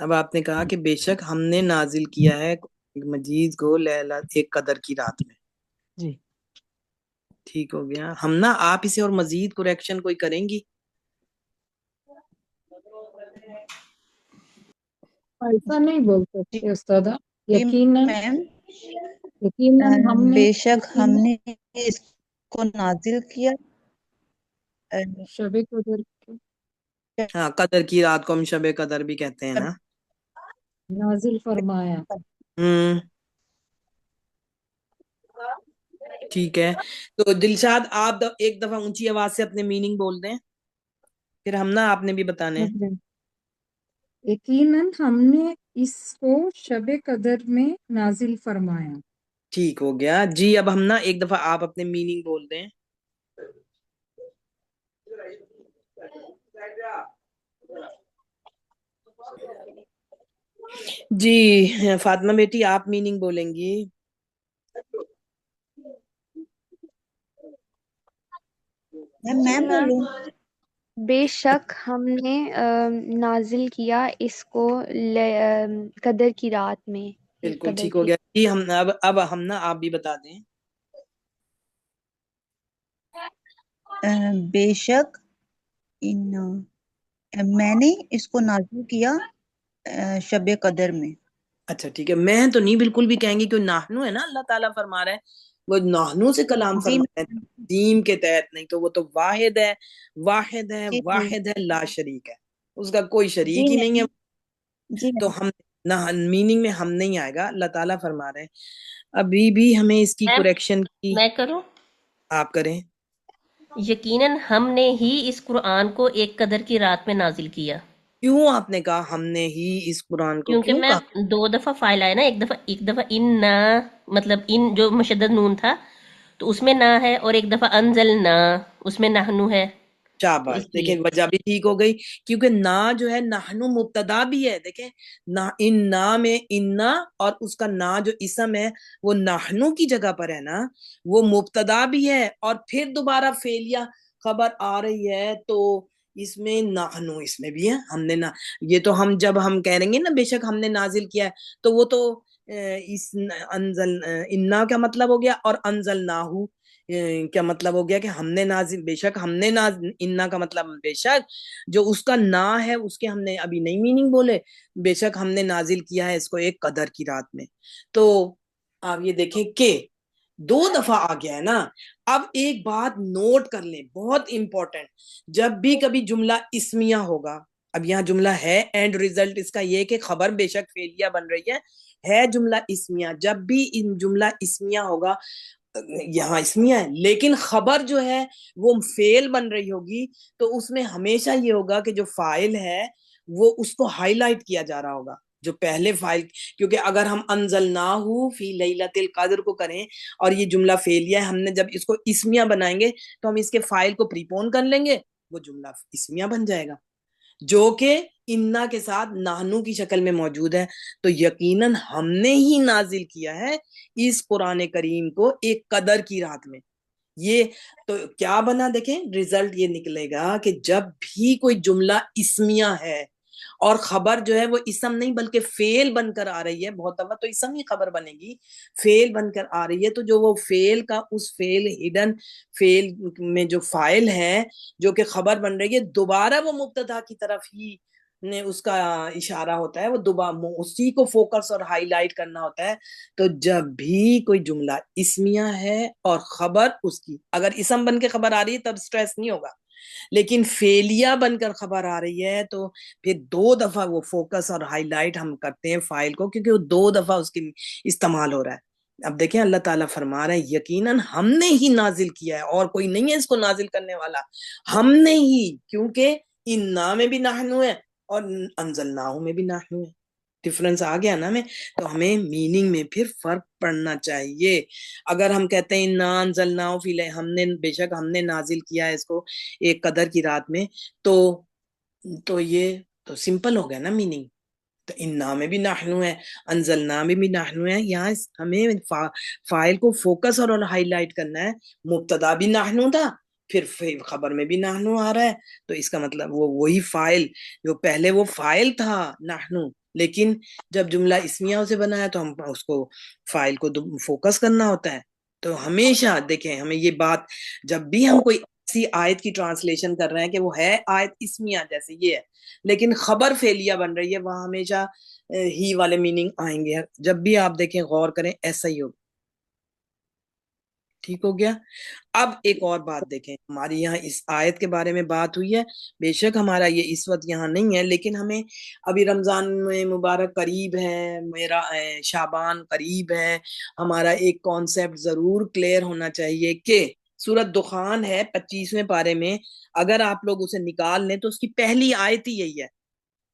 اب آپ نے کہا کہ بے شک ہم نے نازل کیا ہے مجید کو ایک قدر کی رات میں.
جی
ٹھیک ہو گیا. ہم نا آپ اسے اور مزید کریکشن کوئی کریں گی؟
ایسا نہیں بول سکتے استاد.
جی
یقیناً
میم،
ہم نے
بے شک ہم نے اس کو نازل کیا
شب قدر
ہاں، قدر کی رات کو ہم شب قدر بھی کہتے ہیں نا.
نازل فرمایا.
ٹھیک ہے. تو دلشاد آپ ایک دفعہ اونچی آواز سے اپنے میننگ بول دیں، پھر ہم نا آپ نے بھی بتانے ہیں.
یقیناً ہم نے اس کو شب قدر میں نازل فرمایا.
ٹھیک ہو گیا. جی اب ہم نا ایک دفعہ آپ اپنے میننگ بول دیں. جی فاطمہ بیٹی، آپ میننگ بولیں گی.
میں بولوں؟
بے شک ہم نے نازل کیا اس کو قدر کی رات میں.
بالکل ٹھیک ہو گیا. جی ہم اب ہم نا آپ بھی بتا دیں.
بے شک میں نے اس کو نازل کیا شب قدر میں.
اچھا ٹھیک ہے. میں تو نہیں بالکل بھی کہیں گی کہ ناہنو ہے نا، اللہ تعالیٰ فرما رہا ہے وہ ناہنو سے کلام
جی
فرما رہے ہیں، تقدیم کے تحت نہیں. تو وہ تو واحد ہے، واحد ہے،
جی
واحد ہے، لا شریک ہے، اس کا کوئی
جی
شریک ہی نہیں ہے.
جی
تو ہم میننگ میں ہم نہیں آئے گا. اللہ تعالیٰ فرما رہے ہیں. ابھی بھی ہمیں اس کی کریکشن کی.
میں کروں؟
آپ کریں.
یقیناً ہم نے ہی اس قرآن کو ایک قدر کی رات میں نازل کیا.
کیوں آپ نے کہا ہم نے ہی اس قرآن کو؟
کیونکہ
کیوں
میں
کہا؟
2 دفعہ فائل آیا نا، ایک دفعہ ان نا، مطلب ان جو مشدد نون تھا تو اس میں نہ ہے، اور ایک دفعہ انزل نہ اس میں نحنو ہے.
شاباش.
اس لیے
دیکھیں وجہ بھی ٹھیک ہو گئی، کیونکہ نا جو ہے نحنو مبتدا بھی ہے. دیکھیں ان نا میں انا اور اس کا نا جو اسم ہے وہ نحنو کی جگہ پر ہے نا، وہ مبتدا بھی ہے اور پھر دوبارہ فعلیہ خبر آ رہی ہے. تو اس میں نحنو اس میں بھی ہے. ہم نے یہ تو ہم جب ہم کہہ رہیں گے نا بے شک ہم نے نازل کیا ہے، تو وہ تو اس انزل انا کا مطلب ہو گیا، اور انزلناہو کیا مطلب ہو گیا کہ ہم نے نازل، بے شک ہم نے انا کا مطلب بے شک جو اس کا نا ہے اس کے ہم نے ابھی نئی میننگ بولے. بے شک ہم نے نازل کیا ہے اس کو ایک قدر کی رات میں. تو آپ یہ دیکھیں کہ 2 دفعہ آ گیا ہے نا. اب ایک بات نوٹ کر لیں، بہت امپورٹنٹ. جب بھی کبھی جملہ اسمیہ ہوگا اب یہاں جملہ ہے اینڈ ریزلٹ اس کا یہ کہ خبر بے شک فعلیہ بن رہی ہے جملہ اسمیہ. جب بھی ان جملہ اسمیہ ہوگا، یہاں اسمیہ ہے لیکن خبر جو ہے وہ فعل بن رہی ہوگی، تو اس میں ہمیشہ یہ ہوگا کہ جو فاعل ہے وہ اس کو ہائی لائٹ کیا جا رہا ہوگا، جو پہلے فاعل. کیونکہ اگر ہم انزلناہ فی لیلۃ القدر کو کریں اور یہ جملہ فعلیہ ہے، ہم نے جب اس کو اسمیہ بنائیں گے تو ہم اس کے فاعل کو پریپون کر لیں گے، وہ جملہ اسمیہ بن جائے گا، جو کہ انا کے ساتھ نحنو کی شکل میں موجود ہے. تو یقیناً ہم نے ہی نازل کیا ہے اس قرآن کریم کو ایک قدر کی رات میں. یہ تو کیا بنا، دیکھیں ریزلٹ یہ نکلے گا کہ جب بھی کوئی جملہ اسمیہ ہے اور خبر جو ہے وہ اسم نہیں بلکہ فعل بن کر آ رہی ہے، بہت دفعہ تو اسم ہی خبر بنے گی، فعل بن کر آ رہی ہے، تو جو وہ فعل کا اس فعل ہڈن فعل میں جو فاعل ہے جو کہ خبر بن رہی ہے، دوبارہ وہ مبتدا کی طرف ہی نے اس کا اشارہ ہوتا ہے، وہ دوبارہ اسی کو فوکس اور ہائی لائٹ کرنا ہوتا ہے. تو جب بھی کوئی جملہ اسمیہ ہے اور خبر اس کی اگر اسم بن کے خبر آ رہی ہے تب سٹریس نہیں ہوگا، لیکن فعلیہ بن کر خبر آ رہی ہے تو پھر 2 دفعہ وہ فوکس اور ہائی لائٹ ہم کرتے ہیں فائل کو، کیونکہ وہ 2 دفعہ اس کی استعمال ہو رہا ہے. اب دیکھیں اللہ تعالیٰ فرما رہے ہیں یقیناً ہم نے ہی نازل کیا ہے، اور کوئی نہیں ہے اس کو نازل کرنے والا، ہم نے ہی. کیونکہ انا میں بھی نحنو ہے اور انزلناہ میں بھی نحنو ہے. ڈفرنس آ گیا نا ہمیں، تو ہمیں میننگ میں پھر فرق پڑنا چاہیے. اگر ہم کہتے ہیں انا انزلناہ فی لیلۃ، ہم نے بے شک ہم نے نازل کیا ہے اس کو ایک قدر کی رات میں، تو یہ تو سمپل ہو گیا نا میننگ. تو انا میں بھی نحنو ہے، انزلنا میں بھی نحنو ہے. یہاں ہمیں فائل کو فوکس اور ہائی لائٹ کرنا ہے. مبتدا بھی نحنو تھا، پھر خبر میں بھی نحنو آ رہا ہے، تو اس کا مطلب وہ وہی فائل جو پہلے وہ فائل تھا نحنو، لیکن جب جملہ اسمیہ سے بنا ہے تو ہم اس کو فائل کو فوکس کرنا ہوتا ہے. تو ہمیشہ دیکھیں ہمیں یہ بات، جب بھی ہم کوئی ایسی آیت کی ٹرانسلیشن کر رہے ہیں کہ وہ ہے آیت اسمیہ جیسے یہ ہے لیکن خبر فعلیہ بن رہی ہے، وہاں ہمیشہ ہی والے میننگ آئیں گے. جب بھی آپ دیکھیں غور کریں ایسا ہی ہوگا. ٹھیک ہو گیا. اب ایک اور بات دیکھیں، ہماری یہاں اس آیت کے بارے میں بات ہوئی ہے، بے شک ہمارا یہ اس وقت یہاں نہیں ہے، لیکن ہمیں ابھی رمضان میں مبارک قریب ہے، میرا شعبان قریب ہے، ہمارا ایک کانسیپٹ ضرور کلیئر ہونا چاہیے کہ سورۃ دخان ہے 25ویں پارے میں، اگر آپ لوگ اسے نکال لیں تو اس کی پہلی آیت ہی یہی ہے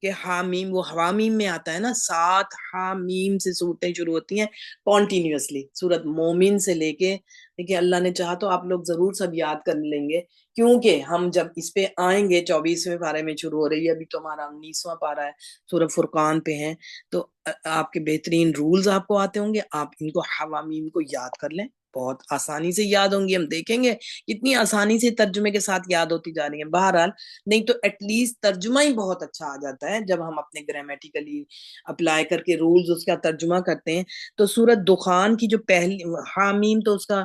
کہ حامیم. وہ حوامیم میں آتا ہے نا، 7 حامیم سے صورتیں شروع ہوتی ہیں کانٹینیوسلی، سورت مومن سے لے کے. دیکھیں اللہ نے چاہا تو آپ لوگ ضرور سب یاد کر لیں گے، کیونکہ ہم جب اس پہ آئیں گے 24ویں پارے میں شروع ہو رہی ہے، ابھی تو ہمارا 19واں پارہ ہے، سورۃ فرقان پہ ہیں، تو آپ کے بہترین رولز آپ کو آتے ہوں گے، آپ ان کو حوامیم کو یاد کر لیں، بہت آسانی سے یاد ہوں گی. ہم دیکھیں گے کتنی آسانی سے ترجمے کے ساتھ یاد ہوتی جا رہی ہیں. بہرحال نہیں تو ایٹ لیسٹ ترجمہ ہی بہت اچھا آ جاتا ہے جب ہم اپنے گرامیٹیکلی اپلائی کر کے رولز اس کا ترجمہ کرتے ہیں. تو سورۃ دخان کی جو پہلی حامیم، تو اس کا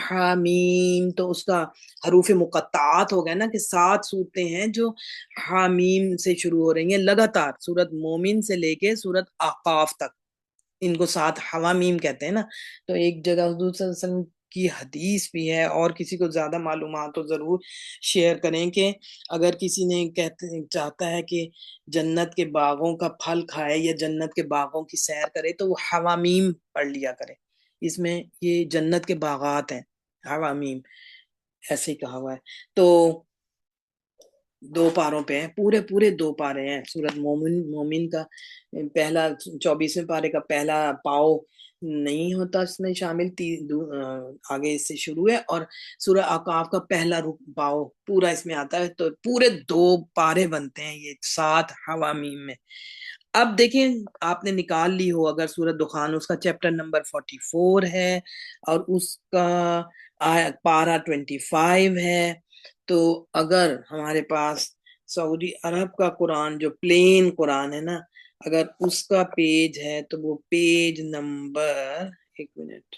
حامیم تو اس کا حروف مقطعات ہو گئے نا، کہ 7 صورتیں ہیں جو حامیم سے شروع ہو رہی ہیں لگاتار، سورۃ مومن سے لے کے سورۃ احقاف تک، ان کو 7 حوامیم کہتے ہیں نا. تو ایک جگہ حضور صلی اللہ علیہ وسلم کی حدیث بھی ہے، اور کسی کو زیادہ معلومات تو ضرور شیئر کریں کہ اگر کسی نے چاہتا ہے کہ جنت کے باغوں کا پھل کھائے یا جنت کے باغوں کی سیر کرے تو وہ حوامیم پڑھ لیا کرے. اس میں یہ جنت کے باغات ہیں، حوامیم ایسے ہی کہا ہوا ہے. تو 2 پاروں پہ ہیں، پورے 2 پارے ہیں. سورۃ مومن کا پہلا 24ویں پارے کا پہلا پاؤ نہیں ہوتا اس میں شامل، آگے اس سے شروع ہے، اور سورہ احقاف کا پہلا پاؤ پورا اس میں آتا ہے. تو پورے 2 پارے بنتے ہیں یہ 7 حوامیم میں. اب دیکھیں آپ نے نکال لی ہو اگر سورۃ دخان، اس کا چیپٹر نمبر 44 ہے اور اس کا پارہ 25 ہے. تو اگر ہمارے پاس سعودی عرب کا قرآن جو پلین قرآن ہے نا، اگر اس کا پیج ہے تو وہ پیج نمبر، ایک منٹ،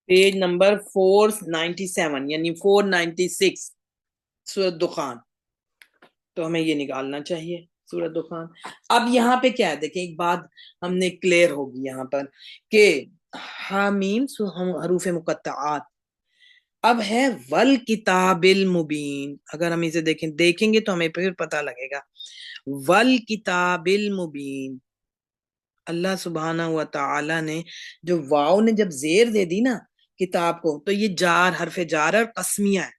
پیج نمبر 497 یعنی 496 سورۃ دخان، تو ہمیں یہ نکالنا چاہیے سورۃ دخان. اب یہاں پہ کیا ہے، دیکھیں ایک بات ہم نے کلیئر ہوگی یہاں پر کہ حامیم حروف مقطعات. اب ہے ول کتاب المبین. اگر ہم اسے دیکھیں گے تو ہمیں پھر پتہ لگے گا. ول کتاب المبین، اللہ سبحانہ و تعالی نے جو واو نے جب زیر دے دی نا کتاب کو، تو یہ جار، حرف جار اور قسمیہ ہے.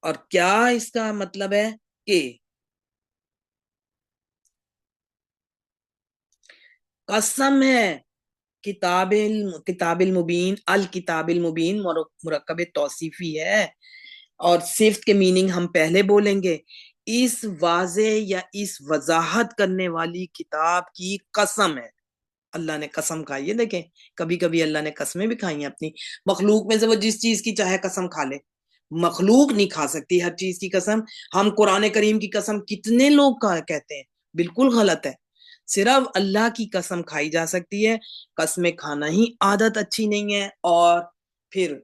اور کیا اس کا مطلب ہے کہ قسم ہے کتاب المبین. الکتاب المبین مرکب توصیفی ہے، اور صفت کے میننگ ہم پہلے بولیں گے. اس واضح یا اس وضاحت کرنے والی کتاب کی قسم ہے. اللہ نے قسم کھائی ہے. دیکھیں کبھی کبھی اللہ نے قسمیں بھی کھائی ہیں اپنی مخلوق میں سے، وہ جس چیز کی چاہے قسم کھا لے. مخلوق نہیں کھا سکتی ہر چیز کی قسم. ہم قرآن کریم کی قسم کتنے لوگ کہتے ہیں، بالکل غلط ہے. صرف اللہ کی قسم کھائی جا سکتی ہے. قسمیں کھانا ہی عادت اچھی نہیں ہے. اور پھر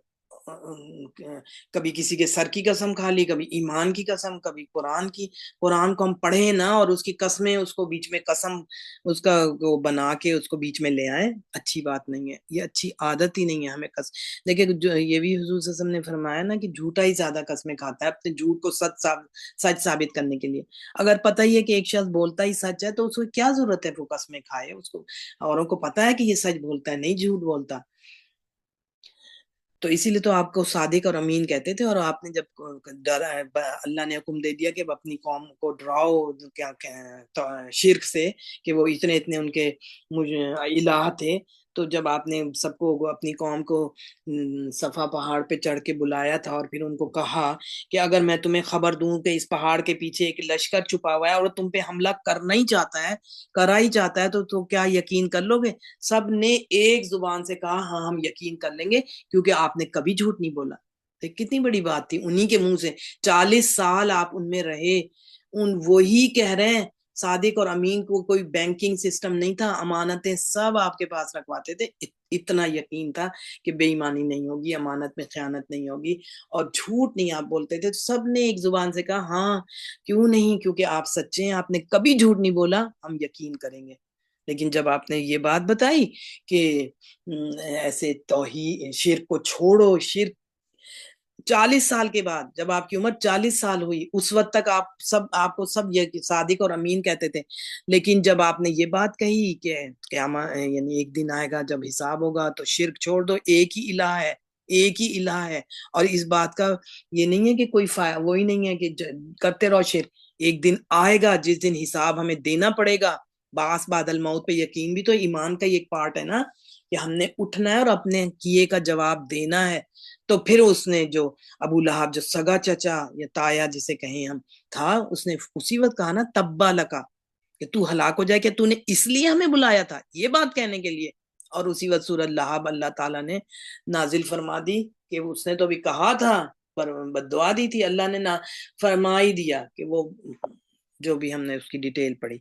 کبھی کسی کے سر کی قسم کھا لی، کبھی ایمان کی قسم، کبھی قرآن کو ہم پڑھیں نا اور اس کی قسمیں اس کو بیچ میں قسم اس کا وہ بنا کے اس کو بیچ میں لے آئیں، اچھی بات نہیں ہے. یہ اچھی عادت ہی نہیں ہے ہمیں قسم. دیکھیں یہ بھی حضور صلی اللہ علیہ وسلم نے فرمایا نا کہ جھوٹا ہی زیادہ قسمیں کھاتا ہے اپنے جھوٹ کو سچ ثابت کرنے کے لیے. اگر پتہ ہی ہے کہ ایک شخص بولتا ہی سچ ہے تو اس کو کیا ضرورت ہے وہ قسمیں کھائے. اس کو اوروں کو پتہ ہے کہ یہ سچ بولتا ہے، نہیں جھوٹ بولتا. تو اسی لیے تو آپ کو صادق اور امین کہتے تھے. اور آپ نے جب اللہ نے حکم دے دیا کہ اپنی قوم کو ڈراؤ شرک سے، کہ وہ اتنے ان کے الہ تھے، تو جب آپ نے سب کو اپنی قوم کو صفا پہاڑ پہ چڑھ کے بلایا تھا اور پھر ان کو کہا کہ اگر میں تمہیں خبر دوں کہ اس پہاڑ کے پیچھے ایک لشکر چھپا ہوا ہے اور تم پہ حملہ کرنا ہی چاہتا ہے تو کیا یقین کر لو گے؟ سب نے ایک زبان سے کہا ہاں ہم یقین کر لیں گے، کیونکہ آپ نے کبھی جھوٹ نہیں بولا. کتنی بڑی بات تھی. انہی کے منہ سے 40 سال آپ ان میں رہے. وہی کہہ رہے ہیں صادق اور امین کو کوئی بینکنگ سسٹم نہیں تھا، امانتیں سب آپ کے پاس رکھواتے تھے. اتنا یقین تھا کہ بے ایمانی نہیں ہوگی، امانت میں خیانت نہیں ہوگی، اور جھوٹ نہیں آپ بولتے تھے. تو سب نے ایک زبان سے کہا ہاں کیوں نہیں، کیونکہ آپ سچے ہیں، آپ نے کبھی جھوٹ نہیں بولا، ہم یقین کریں گے. لیکن جب آپ نے یہ بات بتائی کہ ایسے توحید شرک کو چھوڑو، شرک 40 سال کے بعد جب آپ کی عمر 40 سال ہوئی، اس وقت تک آپ کو سب یہ صادق اور امین کہتے تھے. لیکن جب آپ نے یہ بات کہی کہ قیامت یعنی ایک دن آئے گا جب حساب ہوگا تو شرک چھوڑ دو، ایک ہی الہ ہے. اور اس بات کا یہ نہیں ہے کہ کوئی وہی نہیں ہے کہ کرتے رہو شرک. ایک دن آئے گا جس دن حساب ہمیں دینا پڑے گا. بعث بعد الموت پہ یقین بھی تو ایمان کا ایک پارٹ ہے نا، کہ ہم نے اٹھنا ہے اور اپنے کیے کا جواب دینا ہے. تو پھر اس نے جو ابو لہب جو سگا چچا یا تایا جسے کہیں ہم تھا، اس نے اسی وقت کہا نا تبا لکا، کہ تو ہلاک ہو جائے، کہ تو نے اس لیے ہمیں بلایا تھا یہ بات کہنے کے لیے. اور اسی وقت سورۃ لہب اللہ تعالیٰ نے نازل فرما دی کہ اس نے تو بھی کہا تھا پر بد دعا دی تھی، اللہ نے فرما ہی دیا کہ وہ جو بھی ہم نے اس کی ڈیٹیل پڑھی.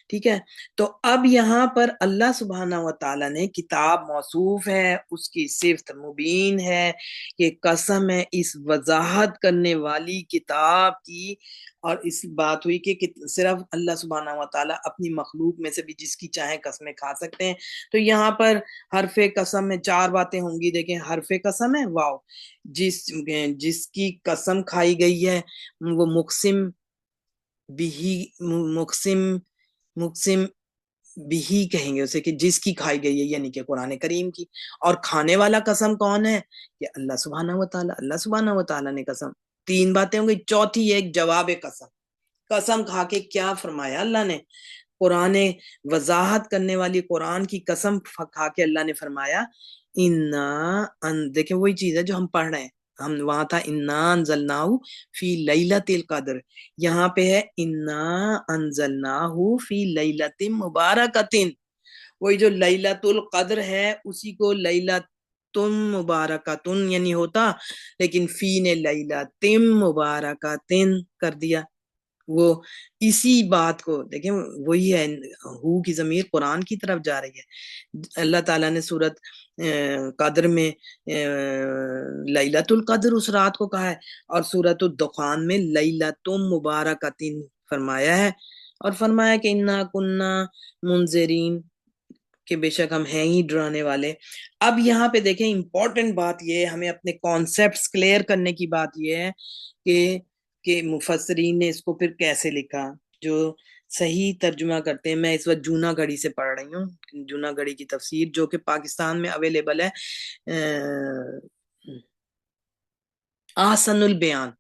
ٹھیک ہے. تو اب یہاں پر اللہ سبحانہ و تعالیٰ نے کتاب موصوف ہے، اس کی صفت مبین ہے کہ قسم ہے اس وضاحت کرنے والی کتاب کی. اور اس بات ہوئی کہ صرف اللہ سبحانہ و تعالیٰ اپنی مخلوق میں سے بھی جس کی چاہے قسمیں کھا سکتے ہیں. تو یہاں پر حرف قسم میں 4 باتیں ہوں گی. دیکھیں حرف قسم ہے واو، جس کی قسم کھائی گئی ہے وہ مقسم بھی کہیں گے اسے، کہ جس کی کھائی گئی ہے یعنی کہ قرآن کریم کی. اور کھانے والا قسم کون ہے؟ کہ اللہ سبحانہ و تعالیٰ نے قسم. 3 باتیں ہوں گی. چوتھی ایک جواب قسم کھا کے کیا فرمایا اللہ نے؟ قرآن وضاحت کرنے والی قرآن کی قسم کھا کے اللہ نے فرمایا دیکھیں وہی چیز ہے جو ہم پڑھ رہے ہیں. ہم وہاں تھا انا انزلناہ فی لیلۃ القدر، یہاں پہ ہے انا انزلناہ فی لیلۃ مبارکۃ. وہی جو لیلۃ القدر ہے اسی کو لیلۃ مبارکۃ یعنی ہوتا، لیکن فی نے لیلۃ مبارکۃ کر دیا. وہ اسی بات کو دیکھیں، وہی ہے ہو کی ضمیر قرآن کی طرف جا رہی ہے. اللہ تعالیٰ نے سورت قدر میں لیلۃ القدر اس رات کو کہا ہے، اور سورت الدخان میں لیلۃ مبارکۃ فرمایا ہے. اور فرمایا کہ انا کننا منذرین، کہ بے شک ہم ہیں ہی ڈرانے والے. اب یہاں پہ دیکھیں امپورٹنٹ بات یہ ہے، ہمیں اپنے کانسیپٹس کلیئر کرنے کی بات یہ ہے کہ مفسرین نے اس کو پھر کیسے لکھا. جو صحیح ترجمہ کرتے ہیں، میں اس وقت جونا گڑھی سے پڑھ رہی ہوں، جونا گڑھی کی تفسیر جو کہ پاکستان میں اویلیبل ہے، احسن البیان،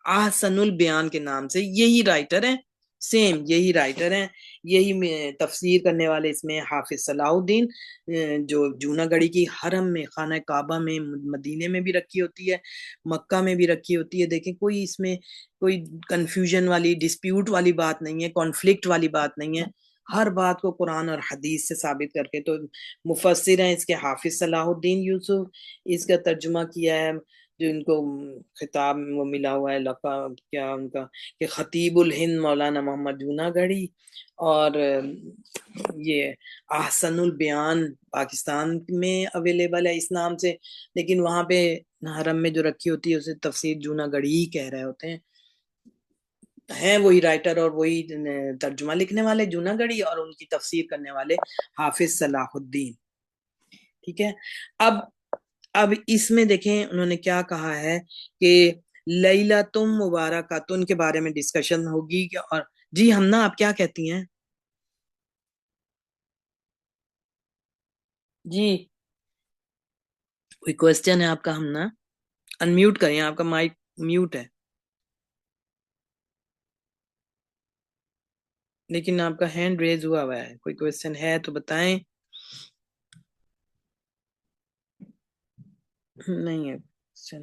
احسن البیان کے نام سے. یہی رائٹر ہیں، سیم یہی رائٹر ہیں، یہی تفسیر کرنے والے اس میں حافظ صلاح الدین، جو جونا گڑھی کی حرم میں، خانہ کعبہ میں، مدینے میں بھی رکھی ہوتی ہے، مکہ میں بھی رکھی ہوتی ہے. دیکھیں کوئی اس میں کوئی کنفیوژن والی، ڈسپیوٹ والی بات نہیں ہے، کانفلکٹ والی بات نہیں ہے. ہر بات کو قرآن اور حدیث سے ثابت کر کے. تو مفسر ہیں اس کے حافظ صلاح الدین یوسف، اس کا ترجمہ کیا ہے جو ان کو خطاب وہ ملا ہوا ہے، لقب کیا ان کا، کہ خطیب الہند مولانا محمد جونا گڑھی. اور یہ احسن البیان پاکستان میں اویلیبل ہے اس نام سے، لیکن وہاں پہ حرم میں جو رکھی ہوتی ہے اسے تفسیر جونا گڑھی ہی کہہ رہے ہوتے ہیں وہی رائٹر اور وہی ترجمہ لکھنے والے جونا گڑھی، اور ان کی تفسیر کرنے والے حافظ صلاح الدین. ٹھیک ہے. اب اس میں دیکھیں انہوں نے کیا کہا ہے کہ لیلۃ مبارکۃ کے بارے میں ڈسکشن ہوگی. اور جی ہمنا آپ کیا کہتی ہیں؟ جی کوئی کوشچن ہے آپ کا؟ ہمنا انمیوٹ کریں، آپ کا مائک میوٹ ہے لیکن آپ کا ہینڈ ریز ہوا ہوا ہے. کوئی کوشچن ہے تو بتائیں. نہیں ہے question.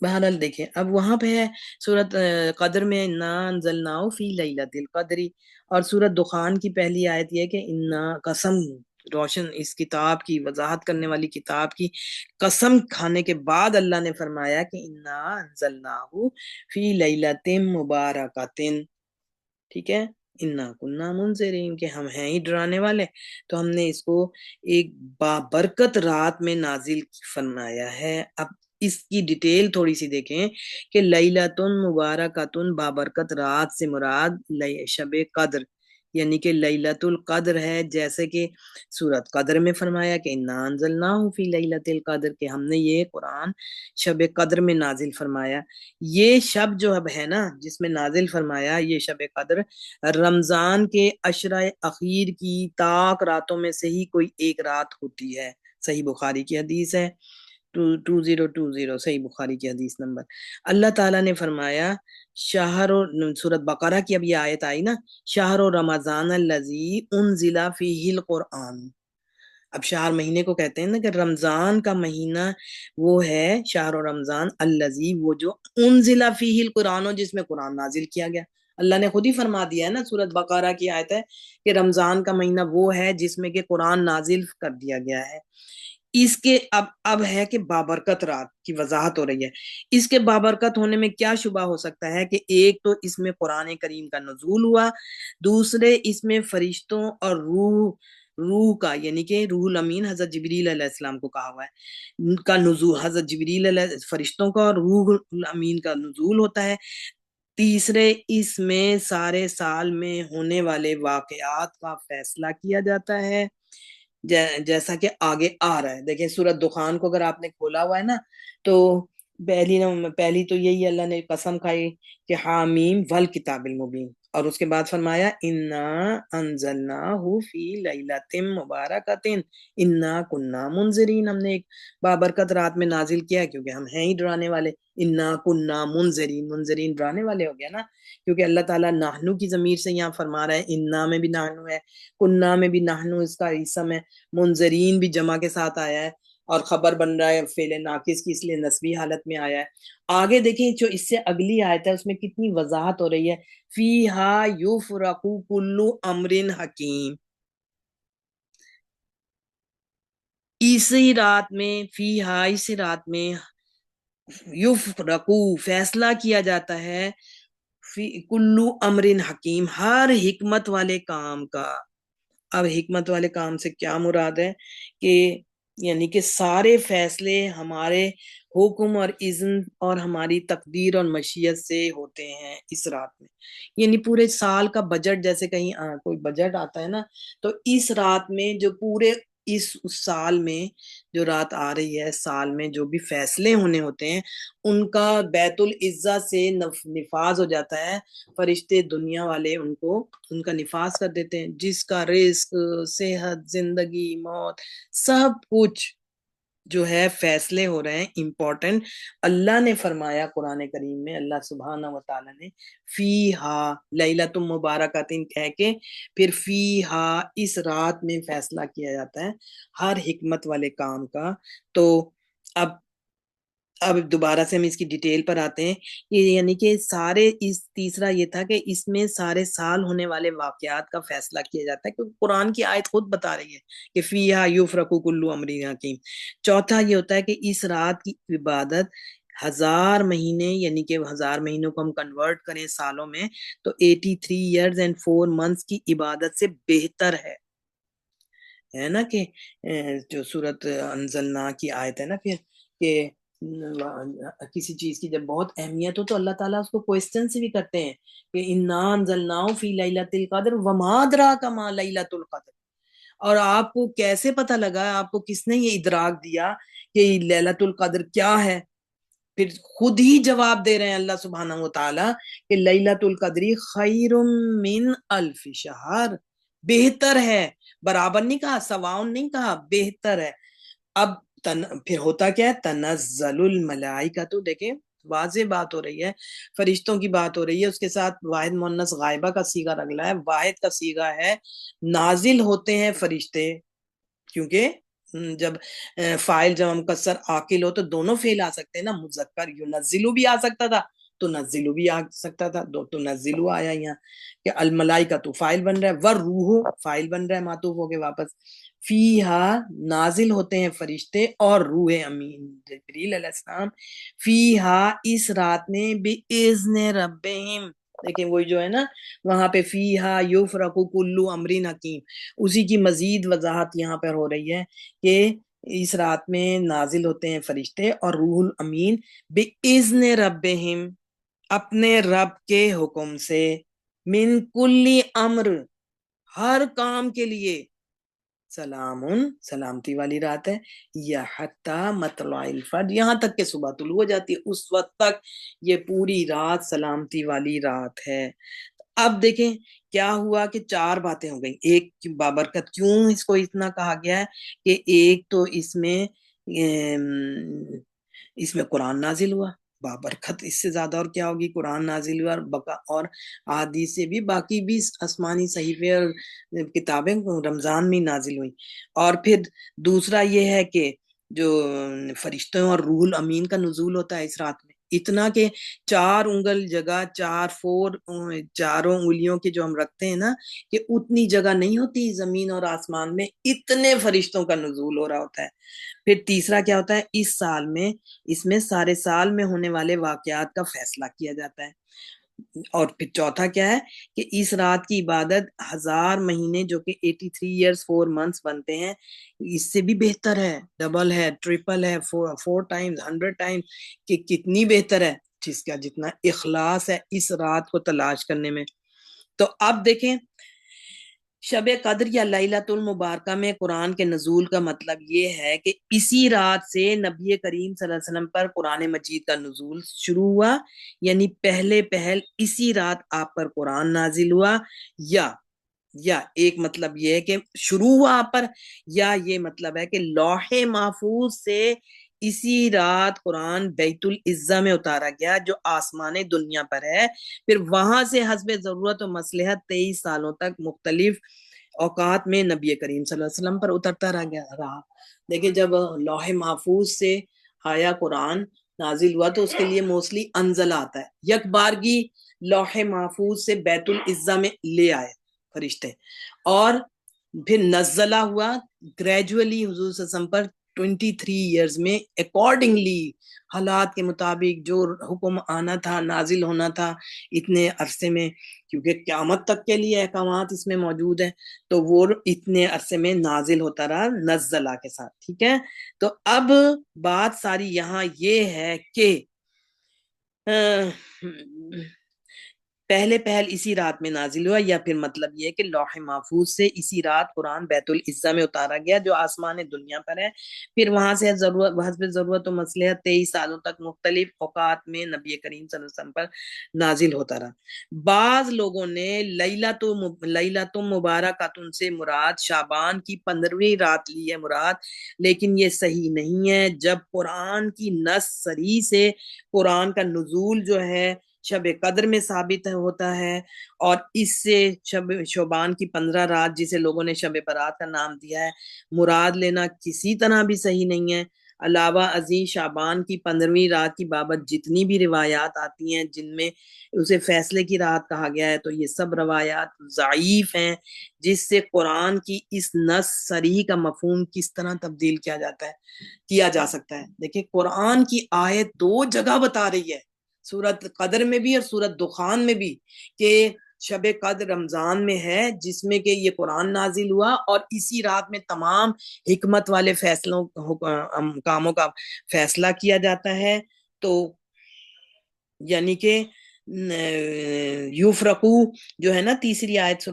بہرحال دیکھیں اب وہاں پہ ہے سورت قدر میں انا انزلناہ فی لیلۃ القدر، اور سورت دخان کی پہلی آیت یہ ہے کہ انا قسم، روشن اس کتاب کی وضاحت کرنے والی کتاب کی قسم کھانے کے بعد اللہ نے فرمایا کہ انا انزلناہ فی لیلۃ مبارکۃ. ٹھیک ہے. انا کنا منذرین، کہ ہم ہیں ہی ڈرانے والے، تو ہم نے اس کو ایک بابرکت رات میں نازل فرمایا ہے. اب اس کی ڈیٹیل تھوڑی سی دیکھیں کہ لیلۃ مبارکۃ، بابرکت رات سے مراد شب قدر یعنی کہ لیلۃ القدر ہے، جیسے کہ سورت قدر میں فرمایا کہ انا انزلناہ فی لیلۃ القدر، کہ ہم نے یہ قرآن شب قدر میں نازل فرمایا. یہ شب جو اب ہے نا جس میں نازل فرمایا، یہ شب قدر رمضان کے عشرہ اخیر کی طاق راتوں میں سے ہی کوئی ایک رات ہوتی ہے. صحیح بخاری کی حدیث ہے 2020، صحیح بخاری کی حدیث نمبر. اللہ تعالیٰ نے فرمایا شہر، سورت بقرہ کی اب یہ آیت آئی نا، شہر رمضان الذی انزل فیہ القرآن. اب شہر مہینے کو کہتے ہیں نا کہ رمضان کا مہینہ وہ ہے شہر رمضان الذی، وہ جو انزل فیہ القرآن، جس میں قرآن نازل کیا گیا. اللہ نے خود ہی فرما دیا ہے نا، سورت بقرہ کی آیت ہے کہ رمضان کا مہینہ وہ ہے جس میں کہ قرآن نازل کر دیا گیا ہے. اس کے اب ہے کہ بابرکت رات کی وضاحت ہو رہی ہے. اس کے بابرکت ہونے میں کیا شبہ ہو سکتا ہے کہ ایک تو اس میں قرآن کریم کا نزول ہوا، دوسرے اس میں فرشتوں اور روح کا یعنی کہ روح الامین حضرت جبریل علیہ السلام کو کہا ہوا ہے کا نزول، حضرت جبریل علیہ فرشتوں کا اور روح الامین کا نزول ہوتا ہے. تیسرے اس میں سارے سال میں ہونے والے واقعات کا فیصلہ کیا جاتا ہے، جیسا کہ آگے آ رہا ہے. دیکھیں سورت دخان کو اگر آپ نے کھولا ہوا ہے نا تو پہلی تو یہی اللہ نے قسم کھائی کہ حامیم والکتاب المبین، اور اس کے بعد فرمایا انا انزلناہ فی لیلۃ مبارکۃ انا کنا منذرین، ہم نے ایک بابرکت رات میں نازل کیا کیونکہ ہم ہیں ہی ڈرانے والے. انا کنا منذرین، منذرین ڈرانے والے ہو گیا نا، کیونکہ اللہ تعالیٰ نحنو کی ضمیر سے یہاں فرما رہا ہے. انا میں بھی نحنو ہے، کنا میں بھی نحنو اس کا اسم ہے، منذرین بھی جمع کے ساتھ آیا ہے، اور خبر بن رہا ہے فعل ناقص کی، اس لیے نسبی حالت میں آیا ہے. آگے دیکھیں جو اس سے اگلی آیت ہے اس میں کتنی وضاحت ہو رہی ہے. فیہا یفرق کل امر حکیم، اسی رات میں، فیہا اسی رات میں، یفرقو فیصلہ کیا جاتا ہے، کل امر حکیم ہر حکمت والے کام کا. اب حکمت والے کام سے کیا مراد ہے کہ یعنی کہ سارے فیصلے ہمارے حکم اور اذن اور ہماری تقدیر اور مشیت سے ہوتے ہیں اس رات میں. یعنی پورے سال کا بجٹ، جیسے کہیں کوئی بجٹ آتا ہے نا، تو اس رات میں جو پورے اس سال میں جو رات آ رہی ہے، سال میں جو بھی فیصلے ہونے ہوتے ہیں ان کا بیت العزہ سے نفاذ ہو جاتا ہے. فرشتے دنیا والے ان کا نفاذ کر دیتے ہیں. جس کا رزق، صحت، زندگی، موت، سب کچھ جو ہے فیصلے ہو رہے ہیں امپورٹنٹ. اللہ نے فرمایا قرآن کریم میں، اللہ سبحانہ و تعالیٰ نے فیہا لیلۃ مبارکۃ کہہ کے پھر فیہا اس رات میں فیصلہ کیا جاتا ہے ہر حکمت والے کام کا. تو اب دوبارہ سے ہم اس کی ڈیٹیل پر آتے ہیں. یعنی کہ سارے تیسرا یہ تھا کہ اس میں سارے سال ہونے والے واقعات کا فیصلہ کیا جاتا ہے، کیونکہ قرآن کی آیت خود بتا رہی ہے کہ فیہا یفرق کل امر حکیم. چوتھا یہ ہوتا ہے کہ اس رات کی عبادت 1000 مہینے، یعنی کہ 1000 مہینوں کو ہم کنورٹ کریں سالوں میں تو 83 years and 4 months کی عبادت سے بہتر ہے نا. کہ جو سورت انزلنا کی آیت ہے نا، پھر کہ کسی چیز کی جب بہت اہمیت ہو تو اللہ تعالیٰ اس کو کوئسچن سے بھی کرتے ہیں کہ انا انزلناہ فی لیلۃ القدر وما ادراک ما لیلۃ القدر. اور آپ کو کیسے پتہ لگا، آپ کو کس نے یہ ادراک دیا کہ لیلۃ القدر کیا ہے؟ پھر خود ہی جواب دے رہے ہیں اللہ سبحانہ و تعالیٰ کہ لیلۃ القدر خیر من الف شہر، بہتر ہے. برابر نہیں کہا، سواؤن نہیں کہا، بہتر ہے. اب پھر ہوتا کیا ہے، تنزل الملائکہ. تو دیکھیں واضح بات ہو رہی ہے، فرشتوں کی بات ہو رہی ہے، اس کے ساتھ واحد مؤنث غائبہ کا صیغہ اگلا ہے، واحد کا صیغہ ہے. نازل ہوتے ہیں فرشتے، کیونکہ جب فاعل جمع مکسر عاقل ہو تو دونوں فعل آ سکتے ہیں نا. مذکر ینزلو بھی آ سکتا تھا، تو نزلو بھی آ سکتا تھا، تو نزلو آیا یہاں کہ الملائکہ تو فاعل بن رہا ہے، والروح فاعل بن رہا ہے معطوف ہو کے واپس. فیہا نازل ہوتے ہیں فرشتے اور روح امین جبریل علیہ السلام، فیہا اس رات میں باذن ربہم. لیکن وہی جو ہے نا وہاں پہ فیہا یفرق کل امر حکیم، اسی کی مزید وضاحت یہاں پر ہو رہی ہے کہ اس رات میں نازل ہوتے ہیں فرشتے اور روح الامین باذن ربہم، اپنے رب کے حکم سے، من کل امر ہر کام کے لیے. سلامن سلامتی والی رات ہے، یا حتی مطلع الفجر، یہاں تک کہ صبح طلوع ہو جاتی ہے، اس وقت تک یہ پوری رات سلامتی والی رات ہے. اب دیکھیں کیا ہوا کہ 4 باتیں ہو گئیں. ایک بابرکت، کیوں اس کو اتنا کہا گیا ہے کہ ایک تو اس میں قرآن نازل ہوا، بابرکت اس سے زیادہ اور کیا ہوگی. قرآن نازل ہوا اور احادیث سے بھی باقی بھی آسمانی صحیفے اور کتابیں رمضان میں نازل ہوئی. اور پھر دوسرا یہ ہے کہ جو فرشتوں اور روح الامین کا نزول ہوتا ہے اس رات میں، اتنا کہ 4 انگل جگہ، 4 انگلیوں کے جو ہم رکھتے ہیں نا، کہ اتنی جگہ نہیں ہوتی زمین اور آسمان میں، اتنے فرشتوں کا نزول ہو رہا ہوتا ہے. پھر تیسرا کیا ہوتا ہے، اس میں سارے سال میں ہونے والے واقعات کا فیصلہ کیا جاتا ہے. اور پھر چوتھا کیا ہے کہ اس رات کی عبادت 1000 مہینے جو کہ 83 years 4 months بنتے ہیں، اس سے بھی بہتر ہے، ڈبل ہے، ٹرپل ہے، 4 times 100 times، کہ کتنی بہتر ہے جس کا جتنا اخلاص ہے اس رات کو تلاش کرنے میں. تو اب دیکھیں شب قدر یا لیلۃ المبارکہ میں قرآن کے نزول کا مطلب یہ ہے کہ اسی رات سے نبی کریم صلی اللہ علیہ وسلم پر قرآن مجید کا نزول شروع ہوا. یعنی پہل اسی رات آپ پر قرآن نازل ہوا، یا ایک مطلب یہ ہے کہ شروع ہوا آپ پر، یا یہ مطلب ہے کہ لوح محفوظ سے اسی رات قرآن بیت العزہ میں اتارا گیا جو آسمان دنیا پر ہے. پھر وہاں سے حسب ضرورت و مصلحت 23 سالوں تک مختلف اوقات میں نبی کریم صلی اللہ علیہ وسلم پر اترتا رہا. دیکھیں جب لوح محفوظ سے آیا قرآن نازل ہوا تو اس کے لیے موسٹلی انزل آتا ہے، یک بارگی لوح محفوظ سے بیت العزہ میں لے آئے فرشتے، اور پھر نزلہ ہوا گریجولی حضور صلی اللہ علیہ وسلم پر 23 ایئرز میں اکارڈنگلی حالات کے مطابق جو حکم آنا تھا، نازل ہونا تھا اتنے عرصے میں، کیونکہ قیامت تک کے لیے احکامات اس میں موجود ہیں، تو وہ اتنے عرصے میں نازل ہوتا رہا نزلہ کے ساتھ. ٹھیک ہے، تو اب بات ساری یہاں یہ ہے کہ پہلے اسی رات میں نازل ہوا، یا پھر مطلب یہ کہ لوح محفوظ سے اسی رات قرآن بیت العزہ میں اتارا گیا جو آسمان دنیا پر ہے، پھر وہاں سے حسب ضرورت و مصلحت 23 سالوں تک مختلف اوقات میں نبی کریم صلی اللہ علیہ وسلم پر نازل ہوتا رہا. بعض لوگوں نے لیلۃ مبارکۃ سے مراد شعبان کی 15ویں رات لی ہے مراد، لیکن یہ صحیح نہیں ہے. جب قرآن کی نص صریح سے قرآن کا نزول جو ہے شب قدر میں ثابت ہوتا ہے، اور اس سے شعبان کی 15 رات جسے لوگوں نے شب برات کا نام دیا ہے مراد لینا کسی طرح بھی صحیح نہیں ہے. علاوہ ازیں شعبان کی 15ویں رات کی بابت جتنی بھی روایات آتی ہیں جن میں اسے فیصلے کی رات کہا گیا ہے، تو یہ سب روایات ضعیف ہیں، جس سے قرآن کی اس نص صریح کا مفہوم کس طرح تبدیل کیا جا سکتا ہے. دیکھیں قرآن کی آیت 2 جگہ بتا رہی ہے، سورت قدر میں بھی اور سورت دخان میں بھی، کہ شب قدر رمضان میں ہے جس میں کہ یہ قرآن نازل ہوا، اور اسی رات میں تمام حکمت والے فیصلوں کاموں کا فیصلہ کیا جاتا ہے. تو یعنی کہ یفرقو جو ہے نا تیسری آیت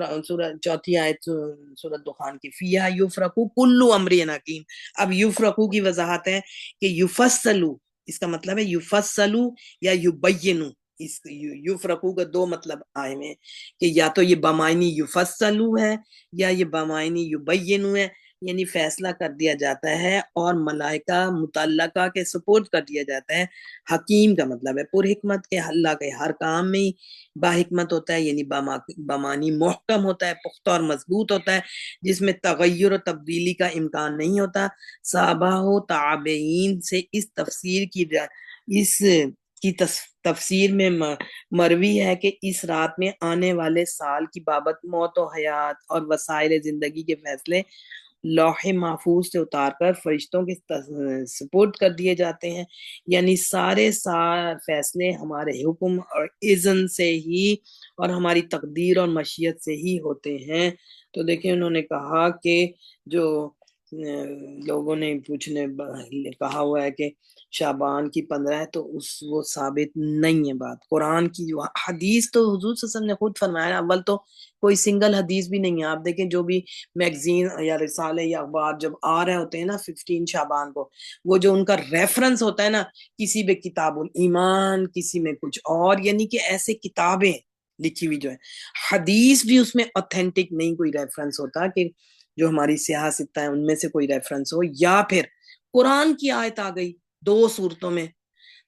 چوتھی آیت سورت دخان کی، فیہا یفرقو کل امر حکیم. اب یفرقو کی وضاحت ہے کہ یفصلو، اس کا مطلب ہے یفصلو یا یبینو. اس یفرقو کا 2 مطلب آئے میں، کہ یا تو یہ بمعنی یفصلو ہے یا یہ بمعنی یبینو ہے، یعنی فیصلہ کر دیا جاتا ہے اور ملائکہ متعلقہ کے سپورٹ کر دیا جاتا ہے. حکیم کا مطلب ہے پر حکمت، کے اللہ کے ہر کام میں با حکمت ہوتا ہے، یعنی بمعنی محکم ہوتا ہے، پختہ اور مضبوط ہوتا ہے، جس میں تغیر و تبدیلی کا امکان نہیں ہوتا. صحابہ و تابعین سے اس تفسیر میں مروی ہے کہ اس رات میں آنے والے سال کی بابت موت و حیات اور وسائل زندگی کے فیصلے لوح محفوظ سے اتار کر فرشتوں کے سپورٹ کر دیے جاتے ہیں، یعنی سارے فیصلے ہمارے حکم اور اذن سے ہی اور ہماری تقدیر اور مشیت سے ہی ہوتے ہیں. تو دیکھیں انہوں نے کہا کہ جو لوگوں نے کہا ہوا ہے کہ شعبان کی 15 ہے، تو وہ ثابت نہیں ہے بات. قرآن کی جو حدیث تو حضور صلی اللہ علیہ وسلم نے خود فرمایا، اول تو کوئی سنگل حدیث بھی نہیں ہے. آپ دیکھیں جو بھی میگزین یا رسالے یا اخبار جب آ رہے ہوتے ہیں نا 15 شعبان کو، وہ جو ان کا ریفرنس ہوتا ہے نا، کسی میں کتاب الایمان، کسی میں کچھ اور، یعنی کہ ایسے کتابیں لکھی ہوئی جو ہے، حدیث بھی اس میں اوتھینٹک نہیں کوئی ریفرنس ہوتا کہ جو ہماری سیاہ ستہ ہے ان میں سے کوئی ریفرنس ہو، یا پھر قرآن کی آیت آ گئی 2 صورتوں میں.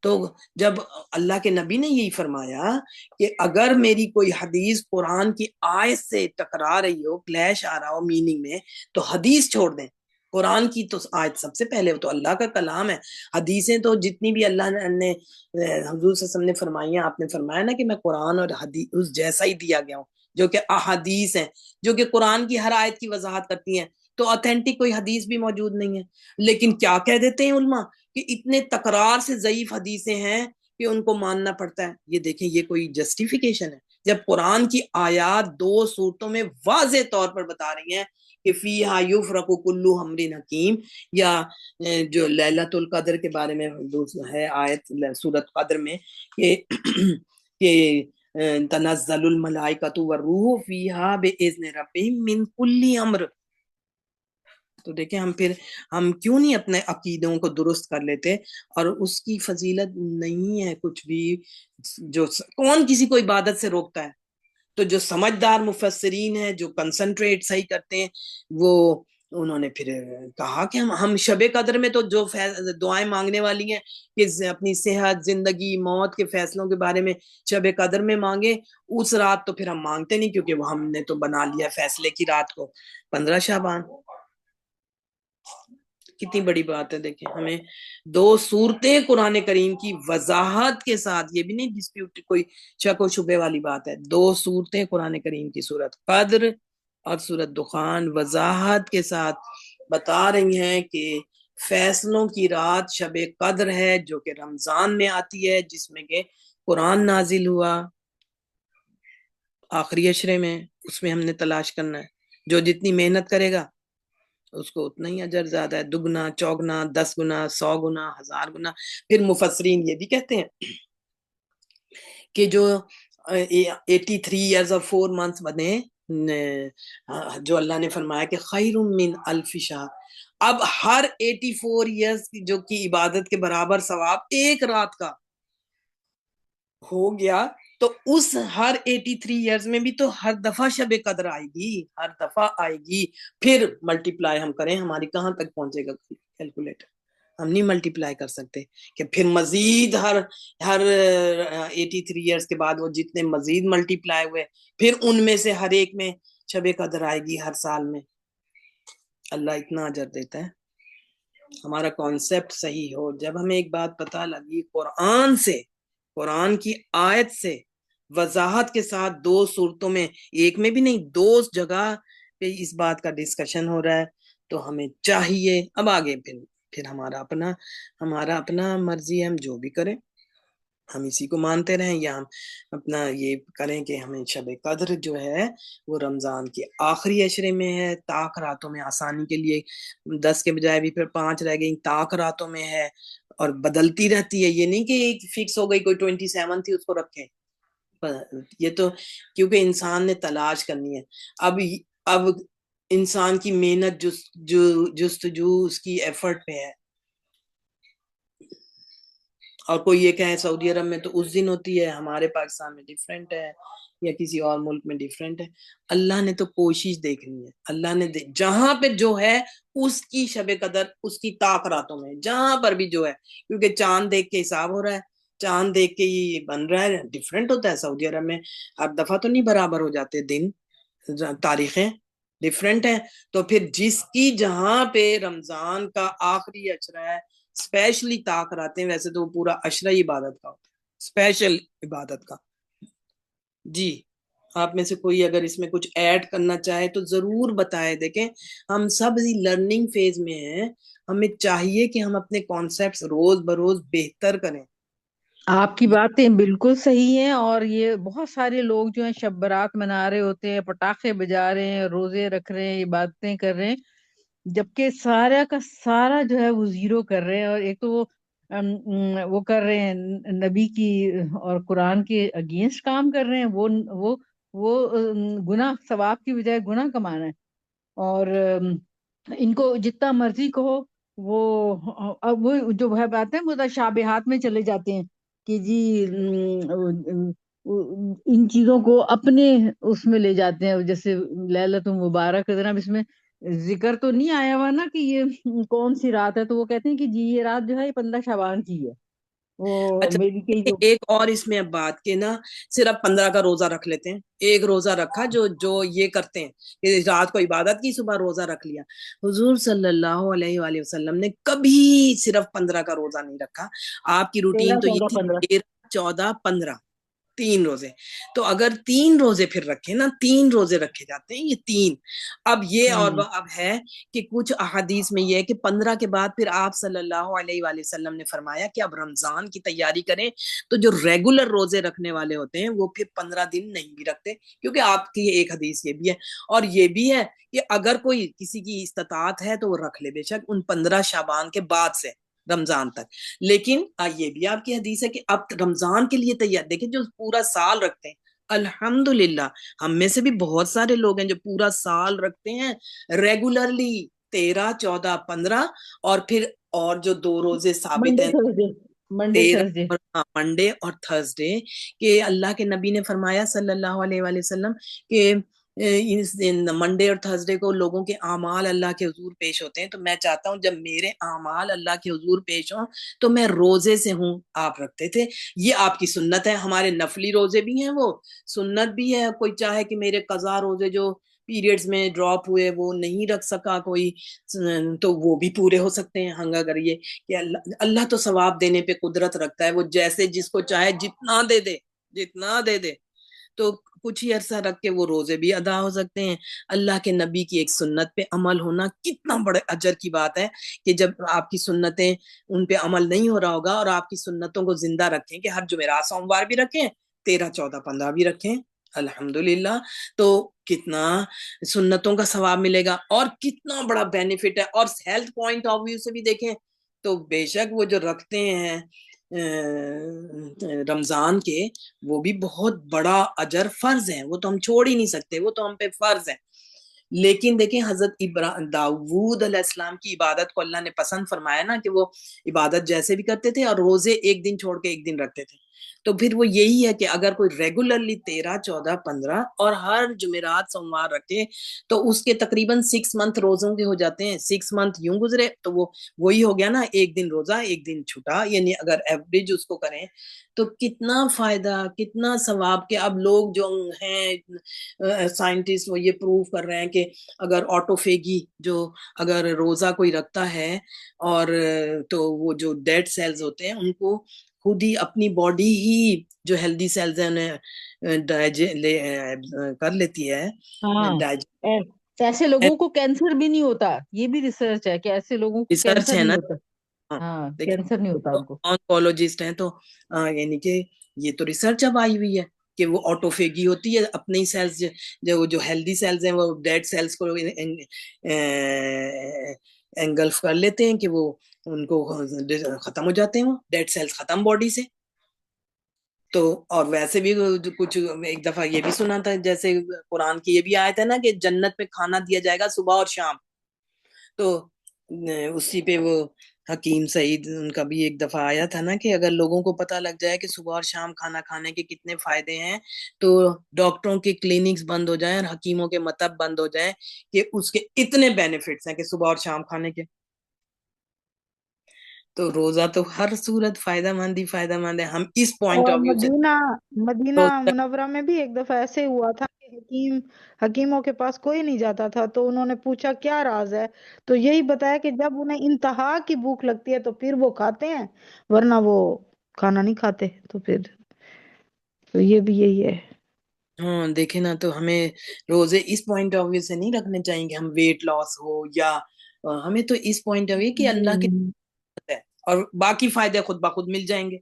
تو جب اللہ کے نبی نے یہی فرمایا کہ اگر میری کوئی حدیث قرآن کی آیت سے ٹکرا رہی ہو، کلیش آ رہا ہو میننگ میں، تو حدیث چھوڑ دیں. قرآن کی تو آیت سب سے پہلے، تو اللہ کا کلام ہے. حدیثیں تو جتنی بھی اللہ نے حضور صلی اللہ علیہ وسلم نے فرمائی ہیں، آپ نے فرمایا نا کہ میں قرآن اور حدیث اس جیسا ہی دیا گیا ہوں، جو کہ احادیث ہیں، جو کہ قرآن کی ہر آیت کی وضاحت کرتی ہیں. تو اوتھینٹک کوئی حدیث بھی موجود نہیں ہے. لیکن کیا کہہ دیتے ہیں علماء کہ اتنے تکرار سے ضعیف حدیثیں ہیں کہ ان کو ماننا پڑتا ہے. یہ دیکھیں یہ کوئی جسٹیفیکیشن ہے جب قرآن کی آیات 2 صورتوں میں واضح طور پر بتا رہی ہیں کہ فیہا یفرق کل امر حکیم، یا جو لیلۃ القدر کے بارے میں ہے آیت سورت قدر میں کہ تنزل الملائکۃ والروح فیہا باذن ربہم من کل امر. تو دیکھیں ہم کیوں نہیں اپنے عقیدوں کو درست کر لیتے، اور اس کی فضیلت نہیں ہے کچھ بھی. جو کون کسی کو عبادت سے روکتا ہے؟ تو جو سمجھدار مفسرین ہیں، جو کنسنٹریٹ صحیح کرتے ہیں، وہ انہوں نے پھر کہا کہ ہم شب قدر میں تو جو دعائیں مانگنے والی ہیں کہ اپنی صحت، زندگی، موت کے فیصلوں کے بارے میں شب قدر میں مانگے، اس رات تو پھر ہم مانگتے نہیں، کیونکہ وہ ہم نے تو بنا لیا فیصلے کی رات کو 15 شعبان. کتنی بڑی بات ہے. دیکھیں ہمیں 2 صورتیں قرآن کریم کی وضاحت کے ساتھ، یہ بھی نہیں ڈسپیوٹ، کوئی شک و شبے والی بات ہے، 2 صورتیں قرآن کریم کی، سورت قدر اور سورت دخان، وضاحت کے ساتھ بتا رہی ہیں کہ فیصلوں کی رات شب قدر ہے جو کہ رمضان میں آتی ہے، جس میں کہ قرآن نازل ہوا آخری عشرے میں، اس میں ہم نے تلاش کرنا ہے. جو جتنی محنت کرے گا اس کو اتنا ہی اجر زیادہ ہے، دگنا چوگنا 10 گنا 100 گنا 1000 گنا. پھر مفسرین یہ بھی کہتے ہیں کہ جو 83 ایئرز اور 4 منتھس بنے، جو اللہ نے فرمایا کہ خیر من الف شہر، اب ہر 84 ایئرز جو کی عبادت کے برابر ثواب ایک رات کا ہو گیا، تو اس ہر 83 ایئرز میں بھی تو ہر دفعہ شب قدر آئے گی، ہر دفعہ آئے گی. پھر ملٹیپلائی ہم کریں، ہماری کہاں تک پہنچے گا کیلکولیٹر؟ ہم نہیں ملٹیپلائی کر سکتے کہ پھر مزید ہر 83 ایئرز کے بعد وہ جتنے مزید ملٹیپلائی ہوئے، پھر ان میں سے ہر ایک میں شب قدر آئے گی ہر سال میں. اللہ اتنا اجر دیتا ہے. ہمارا کانسیپٹ صحیح ہو. جب ہمیں ایک بات پتہ لگی قرآن سے، قرآن کی آیت سے وضاحت کے ساتھ 2 صورتوں میں، ایک میں بھی نہیں 2 جگہ پہ اس بات کا ڈسکشن ہو رہا ہے، تو ہمیں چاہیے اب آگے پھر ہمارا اپنا مرضی ہے، ہم جو بھی کریں ہم اسی کو مانتے رہیں، یا ہم اپنا یہ کریں کہ ہمیں شب قدر جو ہے وہ رمضان کے آخری عشرے میں ہے، طاق راتوں میں آسانی کے لیے 10 کے بجائے بھی پھر 5 رہ گئی، طاق راتوں میں ہے اور بدلتی رہتی ہے. یہ نہیں کہ ایک فکس ہو گئی کوئی 27 تھی اس کو رکھیں، یہ تو کیونکہ انسان نے تلاش کرنی ہے. اب انسان کی محنت جستجو اس کی ایفرٹ پہ ہے. اور کوئی یہ کہے سعودی عرب میں تو اس دن ہوتی ہے، ہمارے پاکستان میں ڈیفرنٹ ہے، یا کسی اور ملک میں ڈیفرنٹ ہے. اللہ نے تو کوشش دیکھنی ہے، اللہ نے جہاں پہ جو ہے اس کی شب قدر اس کی طاق راتوں میں، جہاں پر بھی جو ہے، کیونکہ چاند دیکھ کے حساب ہو رہا ہے، چاند دیکھ کے ہی بن رہا ہے. ڈیفرنٹ ہوتا ہے سعودی عرب میں، ہر دفعہ تو نہیں برابر ہو جاتے دن، تاریخیں ڈیفرنٹ ہیں. تو پھر جس کی جہاں پہ رمضان کا آخری عشرہ ہے اسپیشلی طاق راتیں، ویسے تو پورا عشرہ عبادت کا ہوتا ہے، اسپیشل عبادت کا. جی آپ میں سے کوئی اگر اس میں کچھ ایڈ کرنا چاہے تو ضرور بتائے. دیکھیں ہم سب لرننگ فیز میں ہیں، ہمیں چاہیے کہ ہم اپنے کانسیپٹس روز بروز بہتر کریں.
آپ کی باتیں بالکل صحیح ہیں، اور یہ بہت سارے لوگ جو ہیں شب برات منا رہے ہوتے ہیں، پٹاخے بجا رہے ہیں، روزے رکھ رہے ہیں، عبادتیں کر رہے ہیں، جبکہ سارا کا سارا جو ہے وہ زیرو کر رہے ہیں. اور ایک تو وہ کر رہے ہیں نبی کی اور قرآن کے اگینسٹ کام کر رہے ہیں، وہ گناہ ثواب کی بجائے گناہ کمانا ہے. اور ان کو جتنا مرضی کہو، وہ جو ہے بات ہے متشابہات میں چلے جاتے ہیں کہ جی ان چیزوں کو اپنے اس میں لے جاتے ہیں. جیسے لیلۃ مبارک جناب، اس میں ذکر تو نہیں آیا ہوا نا کہ یہ کون سی رات ہے، تو وہ کہتے ہیں کہ جی یہ رات جو ہے یہ 15 شعبان کی ہے. وہ
اچھا
میری کئی جو
ایک اور اس میں اب بات کے نا، صرف 15 کا روزہ رکھ لیتے ہیں. ایک روزہ رکھا جو یہ کرتے ہیں کہ رات کو عبادت کی، صبح روزہ رکھ لیا. حضور صلی اللہ علیہ وآلہ وسلم نے کبھی صرف 15 کا روزہ نہیں رکھا. آپ کی روٹین
13
تو یہ
14
تھی
15
13 14 15 3 روزے. تو اگر 3 روزے پھر رکھے نا، 3 روزے رکھے جاتے ہیں یہ 3. اب یہ اور اب ہے کہ کچھ احادیث میں یہ ہے کہ 15 کے بعد پھر آپ صلی اللہ علیہ وآلہ وسلم نے فرمایا کہ اب رمضان کی تیاری کریں. تو جو ریگولر روزے رکھنے والے ہوتے ہیں وہ پھر 15 دن نہیں بھی رکھتے، کیونکہ آپ کی ایک حدیث یہ بھی ہے. اور یہ بھی ہے کہ اگر کوئی کسی کی استطاعت ہے تو وہ رکھ لے بے شک ان 15 شعبان کے بعد سے رمضان تک. لیکن یہ بھی آپ کی حدیث ہے کہ اب رمضان کے لیے تیار. دیکھیں جو پورا سال رکھتے ہیں، الحمدللہ ہم میں سے بھی بہت سارے لوگ ہیں جو پورا سال رکھتے ہیں ریگولرلی، 13 14 15، اور پھر اور جو 2 روزے ثابت ہیں
منڈے تھرسڈے
منڈے اور تھرسڈے، کہ اللہ کے نبی نے فرمایا صلی اللہ علیہ وآلہ وسلم کہ اس دن منڈے اور تھرسڈے کو لوگوں کے اعمال اللہ کے حضور پیش ہوتے ہیں. تو میں چاہتا ہوں جب میرے اعمال اللہ کے حضور پیش ہوں تو میں روزے سے ہوں. آپ رکھتے تھے، یہ آپ کی سنت ہے. ہمارے نفلی روزے بھی ہیں، وہ سنت بھی ہے. کوئی چاہے کہ میرے قضا روزے جو پیریڈز میں ڈراپ ہوئے وہ نہیں رکھ سکا کوئی، تو وہ بھی پورے ہو سکتے ہیں. ہنگا کریے کہ اللہ تو ثواب دینے پہ قدرت رکھتا ہے، وہ جیسے جس کو چاہے جتنا دے دے. تو کچھ ہی عرصہ رکھ کے وہ روزے بھی ادا ہو سکتے ہیں. اللہ کے نبی کی ایک سنت پہ عمل ہونا کتنا بڑے اجر کی بات ہے کہ جب آپ کی سنتیں ان پہ عمل نہیں ہو رہا ہوگا اور آپ کی سنتوں کو زندہ رکھیں کہ ہر جمعرات سوموار بھی رکھیں, 13, 14, 15 بھی رکھیں, الحمدللہ, تو کتنا سنتوں کا ثواب ملے گا اور کتنا بڑا بینیفٹ ہے. اور ہیلتھ پوائنٹ آف ویو سے بھی دیکھیں تو بے شک وہ جو رکھتے ہیں رمضان کے, وہ بھی بہت بڑا اجر فرض ہے, وہ تو ہم چھوڑ ہی نہیں سکتے, وہ تو ہم پہ فرض ہے. لیکن دیکھیں حضرت داؤد علیہ السلام کی عبادت کو اللہ نے پسند فرمایا نا کہ وہ عبادت جیسے بھی کرتے تھے اور روزے ایک دن چھوڑ کے ایک دن رکھتے تھے. تو پھر وہ یہی ہے کہ اگر کوئی ریگولرلی 13, 14, 15 اور ہر جمعرات سوموار رکھے تو اس کے تقریباً 6 منتھ روزوں کے ہو جاتے ہیں. 6 منتھ یوں گزرے تو وہ وہی ہو گیا نا, ایک دن روزہ ایک دن چھٹا, یعنی اگر ایوریج اس کو کریں تو کتنا فائدہ, کتنا ثواب. کہ اب لوگ جو ہیں سائنٹسٹ وہ یہ پروو کر رہے ہیں کہ اگر آٹوفیگی جو اگر روزہ کوئی رکھتا ہے اور تو وہ جو ڈیڈ سیلز ہوتے ہیں ان کو خود ہی اپنی باڈی ہی جو ہیلدی سیلز ہیں انہیں کر لیتی ہے.
ہاں, ایسے لوگوں کو کینسر بھی نہیں ہوتا, یہ بھی ریسرچ ہے کہ ایسے لوگوں کو
ریسرچ
کینسر
ہے
نہیں
نا.
ہوتا. ہاں, کینسر نہیں ہوتا ان کو.
آنکولوجسٹ ہیں تو یعنی کہ یہ تو ریسرچ اب آئی ہوئی ہے کہ وہ آٹوفیگی ہوتی ہے, اپنے ہی سیلز جو ہیلدی سیلز ہیں وہ ڈیڈ سیلز کو انگلف کر لیتے ہیں کہ وہ ان کو ختم ہو جاتے ہیں, وہ ڈیڈ سیلز ختم باڈی سے. تو اور ویسے بھی کچھ ایک دفعہ یہ بھی سنا تھا, جیسے قرآن کی یہ بھی آیت ہے نا کہ جنت پہ کھانا دیا جائے گا صبح اور شام. تو اسی پہ وہ حکیم سعید ان کا بھی ایک دفعہ آیا تھا نا کہ اگر لوگوں کو پتہ لگ جائے کہ صبح اور شام کھانا کھانے کے کتنے فائدے ہیں تو ڈاکٹروں کے کلینکس بند ہو جائیں اور حکیموں کے مطب بند ہو جائیں کہ اس کے اتنے بینیفٹس ہیں کہ صبح اور شام کھانے کے. تو روزہ تو ہر صورت فائدہ مند ہے. ہم اس پوائنٹ
اور
آف ویو سے
مدینہ منورہ میں بھی ایک دفعہ ایسے ہوا تھا کہ حکیموں کے پاس کوئی نہیں جاتا تھا, تو انہوں نے پوچھا کیا راز ہے, تو یہی بتایا کہ جب انہیں انتہا کی بھوک لگتی ہے تو پھر وہ کھاتے ہیں, ورنہ وہ کھانا نہیں کھاتے. تو یہ بھی یہی ہے.
ہاں دیکھیں نا, تو ہمیں روزے اس پوائنٹ آف ویو سے نہیں رکھنے چاہیے کہ ہم ویٹ لاس ہو, یا ہمیں تو اس پوائنٹ آف ویو کہ اللہ کی ہے اور باقی فائدے خود بخود مل جائیں گے.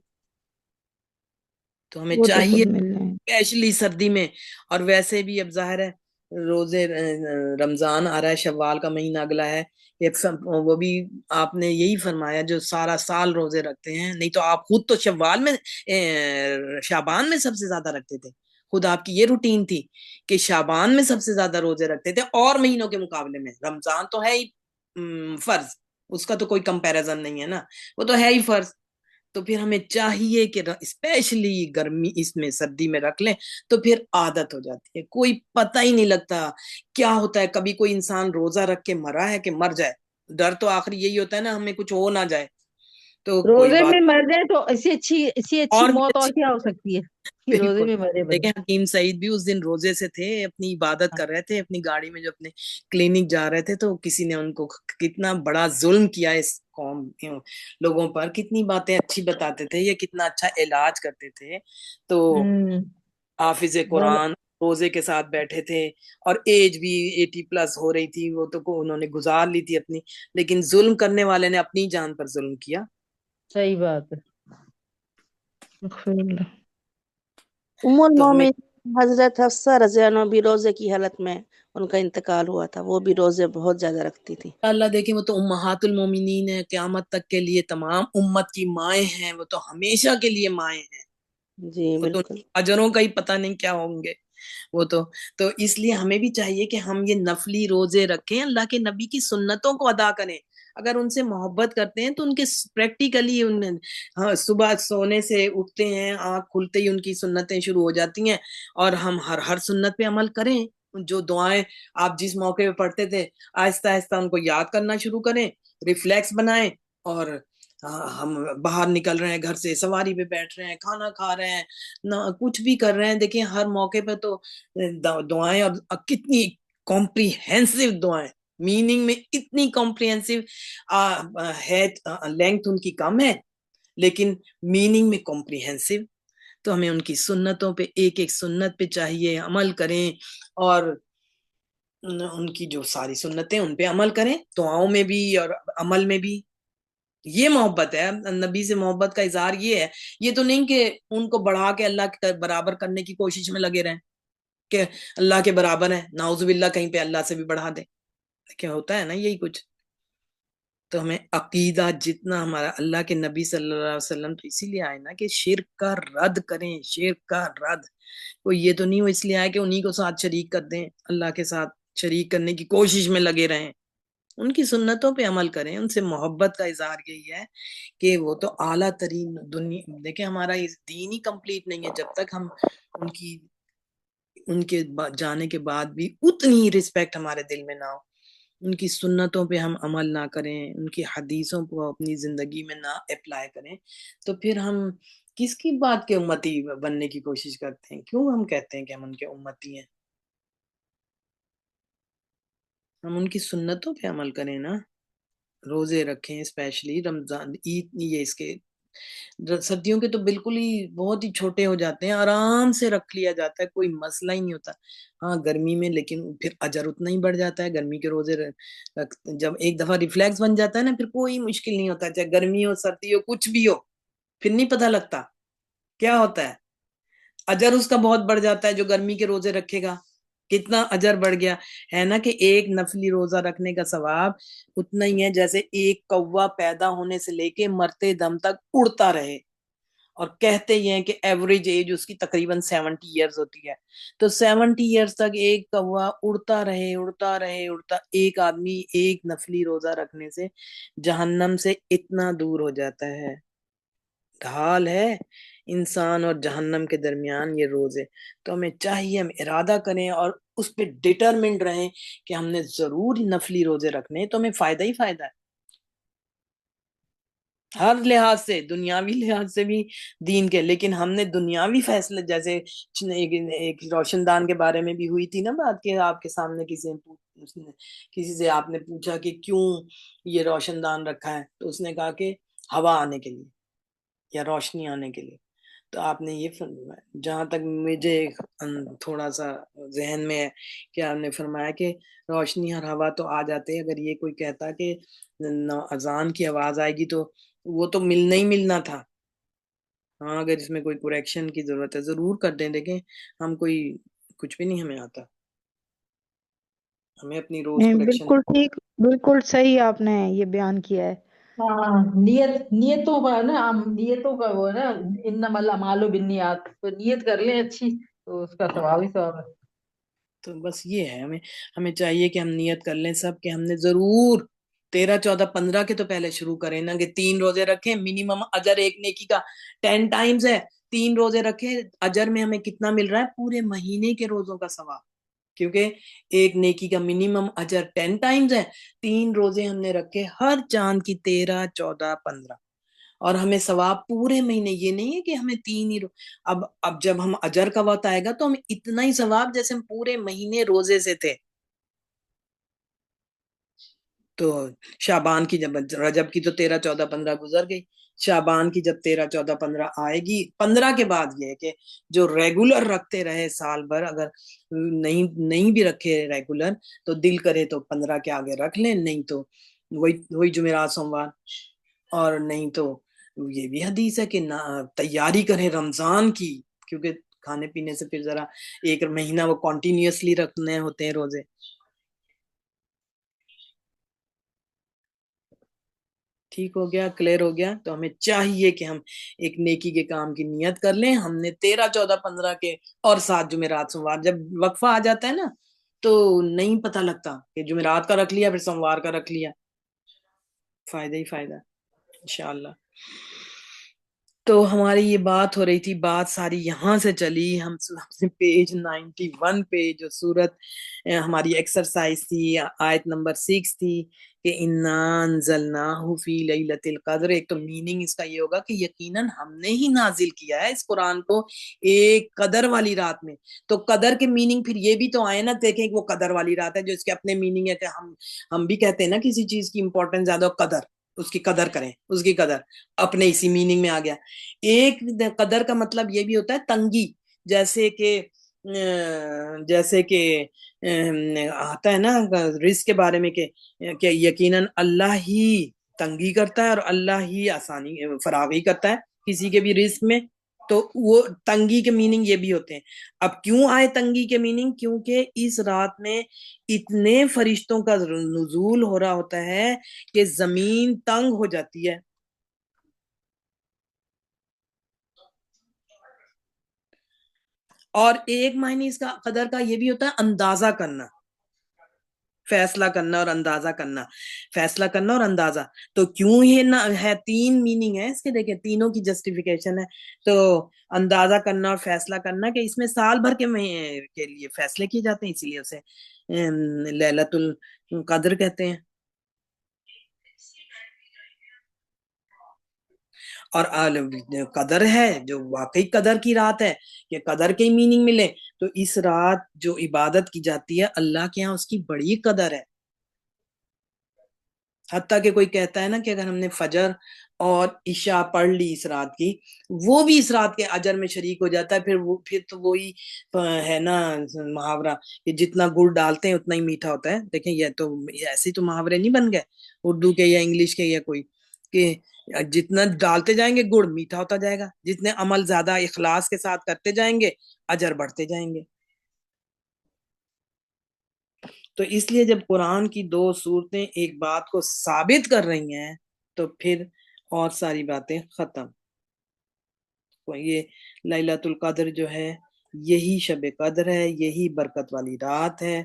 تو ہمیں
وہ تو
چاہیے
خود مل جائیں.
اسپیشلی سردی میں, اور ویسے بھی اب ظاہر ہے روزے رمضان آ رہا ہے, شوال کا مہینہ اگلا ہے, وہ بھی آپ نے یہی فرمایا جو سارا سال روزے رکھتے ہیں, نہیں تو آپ خود تو شوال میں شعبان میں سب سے زیادہ رکھتے تھے, خود آپ کی یہ روٹین تھی کہ شعبان میں سب سے زیادہ روزے رکھتے تھے اور مہینوں کے مقابلے میں. رمضان تو ہے ہی فرض, اس کا تو کوئی کمپیریزن نہیں ہے نا, وہ تو ہے ہی فرض. تو پھر ہمیں چاہیے کہ اسپیشلی گرمی اس میں سردی میں رکھ لیں تو پھر عادت ہو جاتی ہے, کوئی پتہ ہی نہیں لگتا کیا ہوتا ہے. کبھی کوئی انسان روزہ رکھ کے مرا ہے کہ مر جائے, ڈر تو آخری یہی ہوتا ہے نا ہمیں کچھ ہو نہ جائے. تو کوئی
روزے
بات
میں مر جائے تو اس سے اچھی
اور بھی
موت اور
اچھی,
کیا ہو سکتی ہے کہ روزے
بالکل.
میں مرے بندہ.
دیکھیں حکیم سعید بھی اس دن روزے سے تھے, اپنی عبادت کر رہے تھے اپنی گاڑی میں, جو اپنے کلینک جا رہے تھے, تو کسی نے ان کو کتنا بڑا ظلم کیا اس قوم لوگوں پر, کتنی باتیں اچھی بتاتے تھے, یہ کتنا اچھا علاج کرتے تھے. تو حافظ قرآن روزے کے ساتھ بیٹھے تھے اور ایج بھی 80+ ہو رہی تھی, وہ تو انہوں نے گزار لی تھی اپنی, لیکن ظلم کرنے والے نے اپنی جان پر ظلم کیا.
صحیح بات ہے.
ام
تو ہمیں
المومنین حضرت حفصہ رضی اللہ عنہا بھی روزے کی حالت میں ان کا انتقال ہوا تھا, وہ بھی روزے بہت زیادہ رکھتی تھی.
اللہ دیکھیں وہ تو امہات المومنین ہیں, قیامت تک کے لیے تمام امت کی مائیں ہیں, وہ تو ہمیشہ کے لیے مائیں ہیں,
جی
وہ تو
بالکل.
اجروں کا ہی پتہ نہیں کیا ہوں گے وہ تو اس لیے ہمیں بھی چاہیے کہ ہم یہ نفلی روزے رکھیں, اللہ کے نبی کی سنتوں کو ادا کریں. اگر ان سے محبت کرتے ہیں تو ان کے پریکٹیکلی صبح سونے سے اٹھتے ہیں, آنکھ کھلتے ہی ان کی سنتیں شروع ہو جاتی ہیں, اور ہم ہر سنت پہ عمل کریں. جو دعائیں آپ جس موقع پہ پڑھتے تھے آہستہ آہستہ ان کو یاد کرنا شروع کریں, ریفلیکس بنائیں. اور ہم باہر نکل رہے ہیں گھر سے, سواری پہ بیٹھ رہے ہیں, کھانا کھا رہے ہیں, کچھ بھی کر رہے ہیں, دیکھیں ہر موقع پہ تو دعائیں, اور کتنی کمپریہنسو دعائیں, میننگ میں اتنی کمپریہنسو ہے, لینگتھ ان کی کم ہے لیکن میننگ میں کمپریہنسو. تو ہمیں ان کی سنتوں پہ، ایک ایک سنت پہ چاہیے عمل کریں، اور ان کی جو ساری سنتیں ان پہ عمل کریں، دعاؤں میں بھی اور عمل میں بھی۔ یہ محبت ہے، نبی سے محبت کا اظہار یہ ہے۔ یہ تو نہیں کہ ان کو بڑھا کے اللہ کے برابر کرنے کی کوشش میں لگے رہیں کہ اللہ کے برابر ہے، نعوذ باللہ کہیں پہ اللہ سے بھی بڑھا دیں، کیا ہوتا ہے نا یہی کچھ۔ تو ہمیں عقیدہ جتنا ہمارا، اللہ کے نبی صلی اللہ علیہ وسلم تو اسی لیے آئے نا کہ شرک کا رد کریں، شرک کا رد۔ کوئی یہ تو نہیں وہ اس لیے آئے کہ انہی کو ساتھ شریک کر دیں، اللہ کے ساتھ شریک کرنے کی کوشش میں لگے رہیں۔ ان کی سنتوں پہ عمل کریں، ان سے محبت کا اظہار یہی ہے کہ وہ تو اعلیٰ ترین دنیا۔ دیکھیں ہمارا اس دین ہی کمپلیٹ نہیں ہے جب تک ہم ان کے جانے کے بعد بھی اتنی رسپیکٹ ہمارے دل میں نہ ہو، ان کی سنتوں پہ ہم عمل نہ کریں، ان کی حدیثوں کو اپنی زندگی میں نہ اپلائی کریں، تو پھر ہم کس کی بات کے امتی بننے کی کوشش کرتے ہیں؟ کیوں ہم کہتے ہیں کہ ہم ان کے امتی ہیں؟ ہم ان کی سنتوں پہ عمل کریں نا، روزے رکھیں، اسپیشلی رمضان، عید، یہ اس کے سردیوں کے تو بالکل ہی بہت ہی چھوٹے ہو جاتے ہیں، آرام سے رکھ لیا جاتا ہے، کوئی مسئلہ ہی نہیں ہوتا۔ ہاں گرمی میں لیکن پھر اجر اتنا ہی بڑھ جاتا ہے، گرمی کے روزے جب ایک دفعہ ریفلیکس بن جاتا ہے نا، پھر کوئی مشکل نہیں ہوتا، چاہے گرمی ہو سردی ہو کچھ بھی ہو، پھر نہیں پتہ لگتا کیا ہوتا ہے۔ اجر اس کا بہت بڑھ جاتا ہے جو گرمی کے روزے رکھے گا، کتنا اجر بڑھ گیا ہے نا، کہ ایک نفلی روزہ رکھنے کا ثواب اتنا ہی ہے جیسے ایک کوا پیدا ہونے سے لے کے مرتے دم تک اڑتا رہے۔ اور کہتے یہ ہیں کہ ایوریج ایج اس کی تقریباً 70 ایئرز ہوتی ہے، تو 70 ایئرز تک ایک کوا اڑتا رہے اڑتا رہے اڑتا، ایک آدمی ایک نفلی روزہ رکھنے سے جہنم سے اتنا دور ہو جاتا ہے۔ ڈھال ہے انسان اور جہنم کے درمیان یہ روزے، تو ہمیں چاہیے ہم ارادہ کریں اور اس پہ ڈیٹرمنٹ رہیں کہ ہم نے ضرور نفلی روزے رکھنے، تو ہمیں فائدہ ہی فائدہ ہے ہر لحاظ سے، دنیاوی لحاظ سے بھی دین کے۔ لیکن ہم نے دنیاوی فیصلے، جیسے ایک روشن دان کے بارے میں بھی ہوئی تھی نا بات، کہ آپ کے سامنے کسی سے آپ نے پوچھا کہ کیوں یہ روشن دان رکھا ہے، تو اس نے کہا کہ ہوا آنے کے لیے یا روشنی آنے کے لیے۔ تو آپ نے یہ فرمایا، جہاں تک مجھے تھوڑا سا ذہن میں ہے، کہ آپ نے فرمایا کہ روشنی اور ہوا تو آ جاتے، اگر یہ کوئی کہتا کہ اذان کی آواز آئے گی تو وہ تو ملنا ہی ملنا تھا۔ ہاں اگر اس میں کوئی کریکشن کی ضرورت ہے ضرور کر دیں، دیکھیں ہم کوئی کچھ بھی نہیں ہمیں آتا، ہمیں اپنی روز کریکشن۔
بالکل ٹھیک، بالکل صحیح آپ نے یہ بیان کیا ہے۔
ہاں، نیتوں کا نا، ہم نیتوں کا وہ ہے نا، انما الاعمال بالنیات، تو نیت کر لیں اچھی تو اس کا ثواب ہی ثواب ہے۔
تو بس یہ ہے، ہمیں چاہیے کہ ہم نیت کر لیں سب کہ ہم نے ضرور 13 14 15 کے تو پہلے شروع کریں نا، کہ 3 روزے رکھیں، منیمم اجر ایک نیکی کا 10 ٹائمز ہے، 3 روزے رکھیں، اجر میں ہمیں کتنا مل رہا ہے؟ پورے مہینے کے روزوں کا ثواب، کیونکہ ایک نیکی کا منیمم اجر 10 ٹائمز ہے۔ 3 روزے ہم نے رکھے ہر چاند کی 13 14 15، اور ہمیں ثواب پورے مہینے۔ یہ نہیں ہے کہ ہمیں 3 ہی اب جب ہم اجر کا وقت آئے گا تو ہمیں اتنا ہی ثواب جیسے ہم پورے مہینے روزے سے تھے۔ تو شعبان کی جب، رجب کی تو 13 14 15 گزر گئی، شعبان کی جب 13 14 15 آئے گی، 15 کے بعد یہ ہے کہ جو ریگولر رکھتے رہے سال بھر، اگر نہیں بھی رکھے ریگولر تو دل کرے تو 15 کے آگے رکھ لیں، نہیں تو وہی جمعرات سوموار۔ اور نہیں تو یہ بھی حدیث ہے کہ تیاری کریں رمضان کی، کیونکہ کھانے پینے سے پھر ذرا ایک مہینہ وہ کنٹینیوسلی رکھنے ہوتے ہیں روزے۔ ٹھیک ہو گیا، کلیئر ہو گیا؟ تو ہمیں چاہیے کہ ہم ایک نیکی کے کام کی نیت کر لیں۔ ہم نے 13 14 15 کے اور 7 جمعرات سوموار، جب وقفہ آ جاتا ہے نا تو نہیں پتہ لگتا کہ جمعرات کا رکھ لیا پھر سوموار کا رکھ لیا، فائدہ ہی فائدہ انشاءاللہ۔ تو ہماری یہ بات ہو رہی تھی، بات ساری یہاں سے چلی، ہم پیج 91 پہ جو سورت ہماری ایکسرسائز تھی، آیت نمبر 6 تھی کہ اِنَّا أَنزَلْنَاهُ فِي لَيْلَةِ الْقَدْرِ۔ ایک تو میننگ اس کا یہ ہوگا کہ یقیناً ہم نے ہی نازل کیا ہے اس قرآن کو ایک قدر والی رات میں۔ تو قدر کے میننگ پھر یہ بھی تو آئے نا، دیکھیں کہ وہ قدر والی رات ہے، جو اس کے اپنے میننگ ہے، کہ ہم بھی کہتے ہیں نا کسی چیز کی امپورٹنس زیادہ قدر، اس کی قدر کریں، اس کی قدر اپنے اسی میننگ میں آ گیا۔ ایک قدر کا مطلب یہ بھی ہوتا ہے تنگی، جیسے کہ آتا ہے نا رزق کے بارے میں کہ یقیناً اللہ ہی تنگی کرتا ہے اور اللہ ہی آسانی فراغی کرتا ہے کسی کے بھی رزق میں، تو وہ تنگی کے میننگ یہ بھی ہوتے ہیں۔ اب کیوں آئے تنگی کے میننگ؟ کیونکہ اس رات میں اتنے فرشتوں کا نزول ہو رہا ہوتا ہے کہ زمین تنگ ہو جاتی ہے۔ اور ایک معنی اس کا قدر کا یہ بھی ہوتا ہے اندازہ کرنا، فیصلہ کرنا اور اندازہ کرنا، فیصلہ کرنا اور اندازہ۔ تو کیوں یہ ہے، تین میننگ ہے اس کے، دیکھیں تینوں کی جسٹیفیکیشن ہے۔ تو اندازہ کرنا اور فیصلہ کرنا کہ اس میں سال بھر کے لیے فیصلے کیے جاتے ہیں، اسی لیے اسے لیلۃ القدر کہتے ہیں۔ اور قدر ہے جو واقعی قدر کی رات ہے، کہ قدر کے میننگ ملے، تو اس رات جو عبادت کی جاتی ہے اللہ کے ہاں اس کی بڑی قدر ہے۔ حتیٰ کہ کوئی کہتا ہے نا کہ اگر ہم نے فجر اور عشاء پڑھ لی اس رات کی، وہ بھی اس رات کے اجر میں شریک ہو جاتا ہے۔ پھر تو وہی ہے نا محاورہ کہ جتنا گڑ ڈالتے ہیں اتنا ہی میٹھا ہوتا ہے۔ دیکھیں یہ تو ایسے تو محاورے نہیں بن گئے اردو کے یا انگلش کے یا کوئی، کہ جتنا ڈالتے جائیں گے گڑ میٹھا ہوتا جائے گا، جتنے عمل زیادہ اخلاص کے ساتھ کرتے جائیں گے اجر بڑھتے جائیں گے۔ تو اس لیے جب قرآن کی دو صورتیں ایک بات کو ثابت کر رہی ہیں تو پھر اور ساری باتیں ختم۔ تو یہ لیلۃ القدر جو ہے یہی شب قدر ہے، یہی برکت والی رات ہے،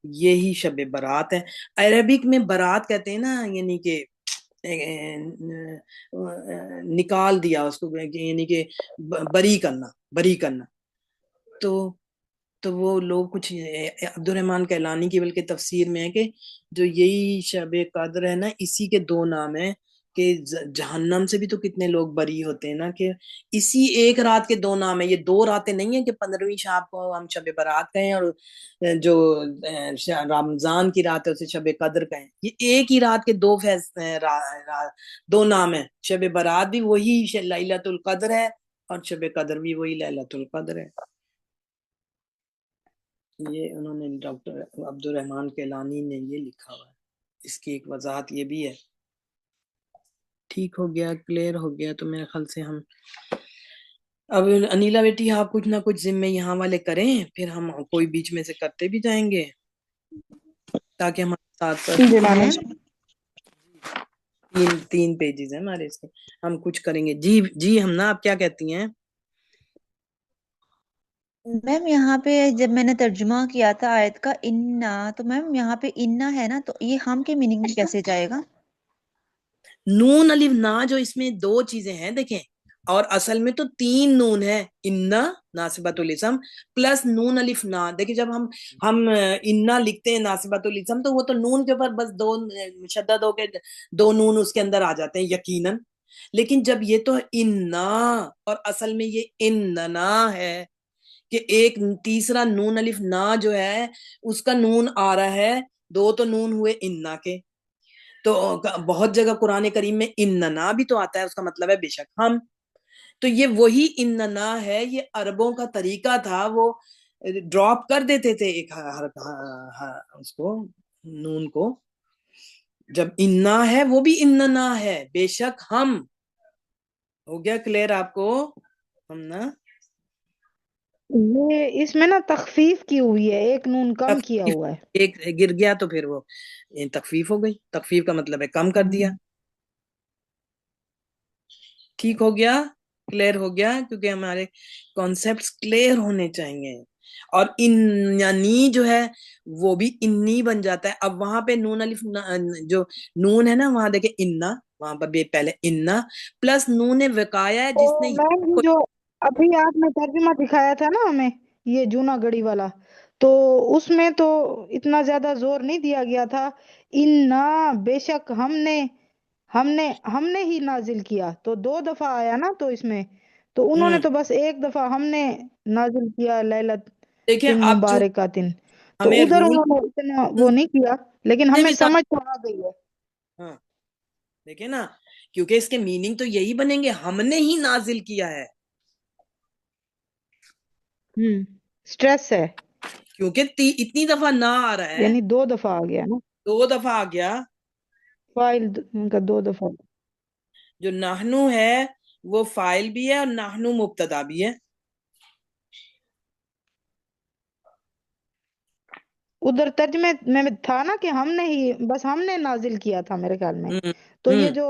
یہی شب برات ہے۔ عربک میں برات کہتے ہیں نا، یعنی کہ نکال دیا اس کو، یعنی کہ بری کرنا۔ تو وہ لوگ کچھ عبد الرحمن کیلانی کی بلکہ تفسیر میں ہے کہ جو یہی شب قدر ہے نا، اسی کے دو نام ہیں، کہ جہنم سے بھی تو کتنے لوگ بری ہوتے ہیں نا، کہ اسی ایک رات کے دو نام ہیں۔ یہ دو راتیں نہیں ہیں کہ 15ویں شب کو ہم شب برات کہیں اور جو رمضان کی رات ہے اسے شب قدر کہیں۔ یہ ایک ہی رات کے دو نام ہیں۔ شب برات بھی وہی لیلۃ القدر ہے اور شب قدر بھی وہی لیلۃ القدر ہے۔ یہ انہوں نے ڈاکٹر عبد الرحمن کیلانی نے یہ لکھا ہوا ہے، اس کی ایک وضاحت یہ بھی ہے۔ ٹھیک ہو گیا، کلیئر ہو گیا؟ تو میرے خیال سے ہم اب انیلا بیٹی آپ کچھ نہ کچھ ذمے یہاں والے کریں، پھر ہم کوئی بیچ میں سے کرتے بھی جائیں گے تاکہ ہمارے ساتھ تین پیجز ہیں ہمارے، اس کے ہم کچھ کریں گے۔ جی ہم نا آپ کیا کہتی ہیں؟
میم یہاں پہ جب میں نے ترجمہ کیا تھا آیت کا انا، تو میم یہاں پہ انا ہے نا، تو یہ ہم کے میننگ میں کیسے جائے گا؟
نون الف نا، جو اس میں دو چیزیں ہیں دیکھیں، اور اصل میں تو تین نون ہے، انا ناصبۃ الاسم پلس نون الف نا۔ دیکھیں جب ہم انا لکھتے ہیں ناصبۃ الاسم تو وہ تو نون کے اوپر بس دو مشدد ہو کے دو نون اس کے اندر آ جاتے ہیں یقیناً، لیکن جب یہ تو انا اور اصل میں یہ اننا ہے، کہ ایک تیسرا نون الف نا جو ہے اس کا نون آ رہا ہے، دو تو نون ہوئے انا کے، تو بہت جگہ قرآن کریم میں اننا بھی تو آتا ہے، اس کا مطلب ہے بے شک ہم۔ تو یہ وہی اننا ہے، یہ عربوں کا طریقہ تھا، وہ ڈراپ کر دیتے تھے ایک اس کو نون کو، جب انا ہے وہ بھی اننا ہے، بے شک ہم۔ ہو گیا کلیئر آپ کو؟ ہم نا
یہ اس میں نا تخفیف کی ہوئی ہے، ایک نون کم کیا ہوا ہے۔
ایک گر گیا تو پھر وہ تخفیف ہو گئی، تخفیف کا مطلب ہے کم کر دیا۔ ٹھیک ہو گیا، کلیئر ہو گیا، کیونکہ ہمارے کانسیپٹس کلیئر ہونے چاہیے۔ اور اننی جو ہے وہ بھی انی بن جاتا ہے۔ اب وہاں پہ نون الف جو نون ہے نا، وہاں دیکھیں انا، وہاں پر بھی پہلے انا پلس نون وقایا ہے جس نے
میم جو ابھی آپ نے ترجمہ دکھایا تھا نا ہمیں، یہ جونا گڑھی والا، تو اس میں تو اتنا زیادہ زور نہیں دیا گیا تھا، انا بے شک ہم نے ہی نازل کیا، تو دو دفعہ آیا نا، تو اس میں تو انہوں نے تو بس ایک دفعہ ہم نے نازل کیا لیلت
دیکھیں اب
مبارکاتن، تو
ہمیں
ادھر
رول
انہوں نے اتنا وہ نہیں کیا، لیکن ہمیں سمجھ تو آ گئی ہے۔
ہاں دیکھیں نا، کیونکہ اس کے میننگ تو یہی بنیں گے، ہم نے ہی نازل کیا ہے،
سٹریس ہے،
کیونکہ اتنی دفعہ نہ آ رہا ہے،
یعنی 2 دفعہ آ گیا نا،
2 دفعہ آ گیا.
فائل ان کا 2 دفعہ.
جو نحنو ہے وہ فائل بھی ہے اور نحنو مبتدا بھی ہے.
ادھر ترجمے میں تھا نا کہ ہم نے ہی، بس ہم نے نازل کیا تھا میرے خیال میں.
ہوں
تو یہ
ہوں
جو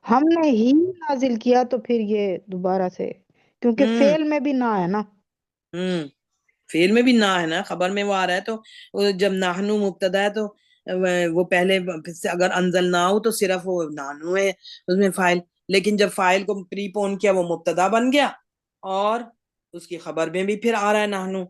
ہم نے ہی نازل کیا، تو پھر یہ دوبارہ سے، کیونکہ
ہوں
فعل میں بھی نہ ہے نا.
فعل میں بھی نہ ہے نا، خبر میں وہ آ رہا ہے، تو جب نحنو مبتدا ہے تو وہ پہلے اگر انزل نہ ہو تو صرف وہ نحنو ہے اس میں فائل، لیکن جب فائل کو پری پون کیا وہ مبتدا بن گیا، اور اس کی خبر میں بھی پھر آ رہا ہے نحنو.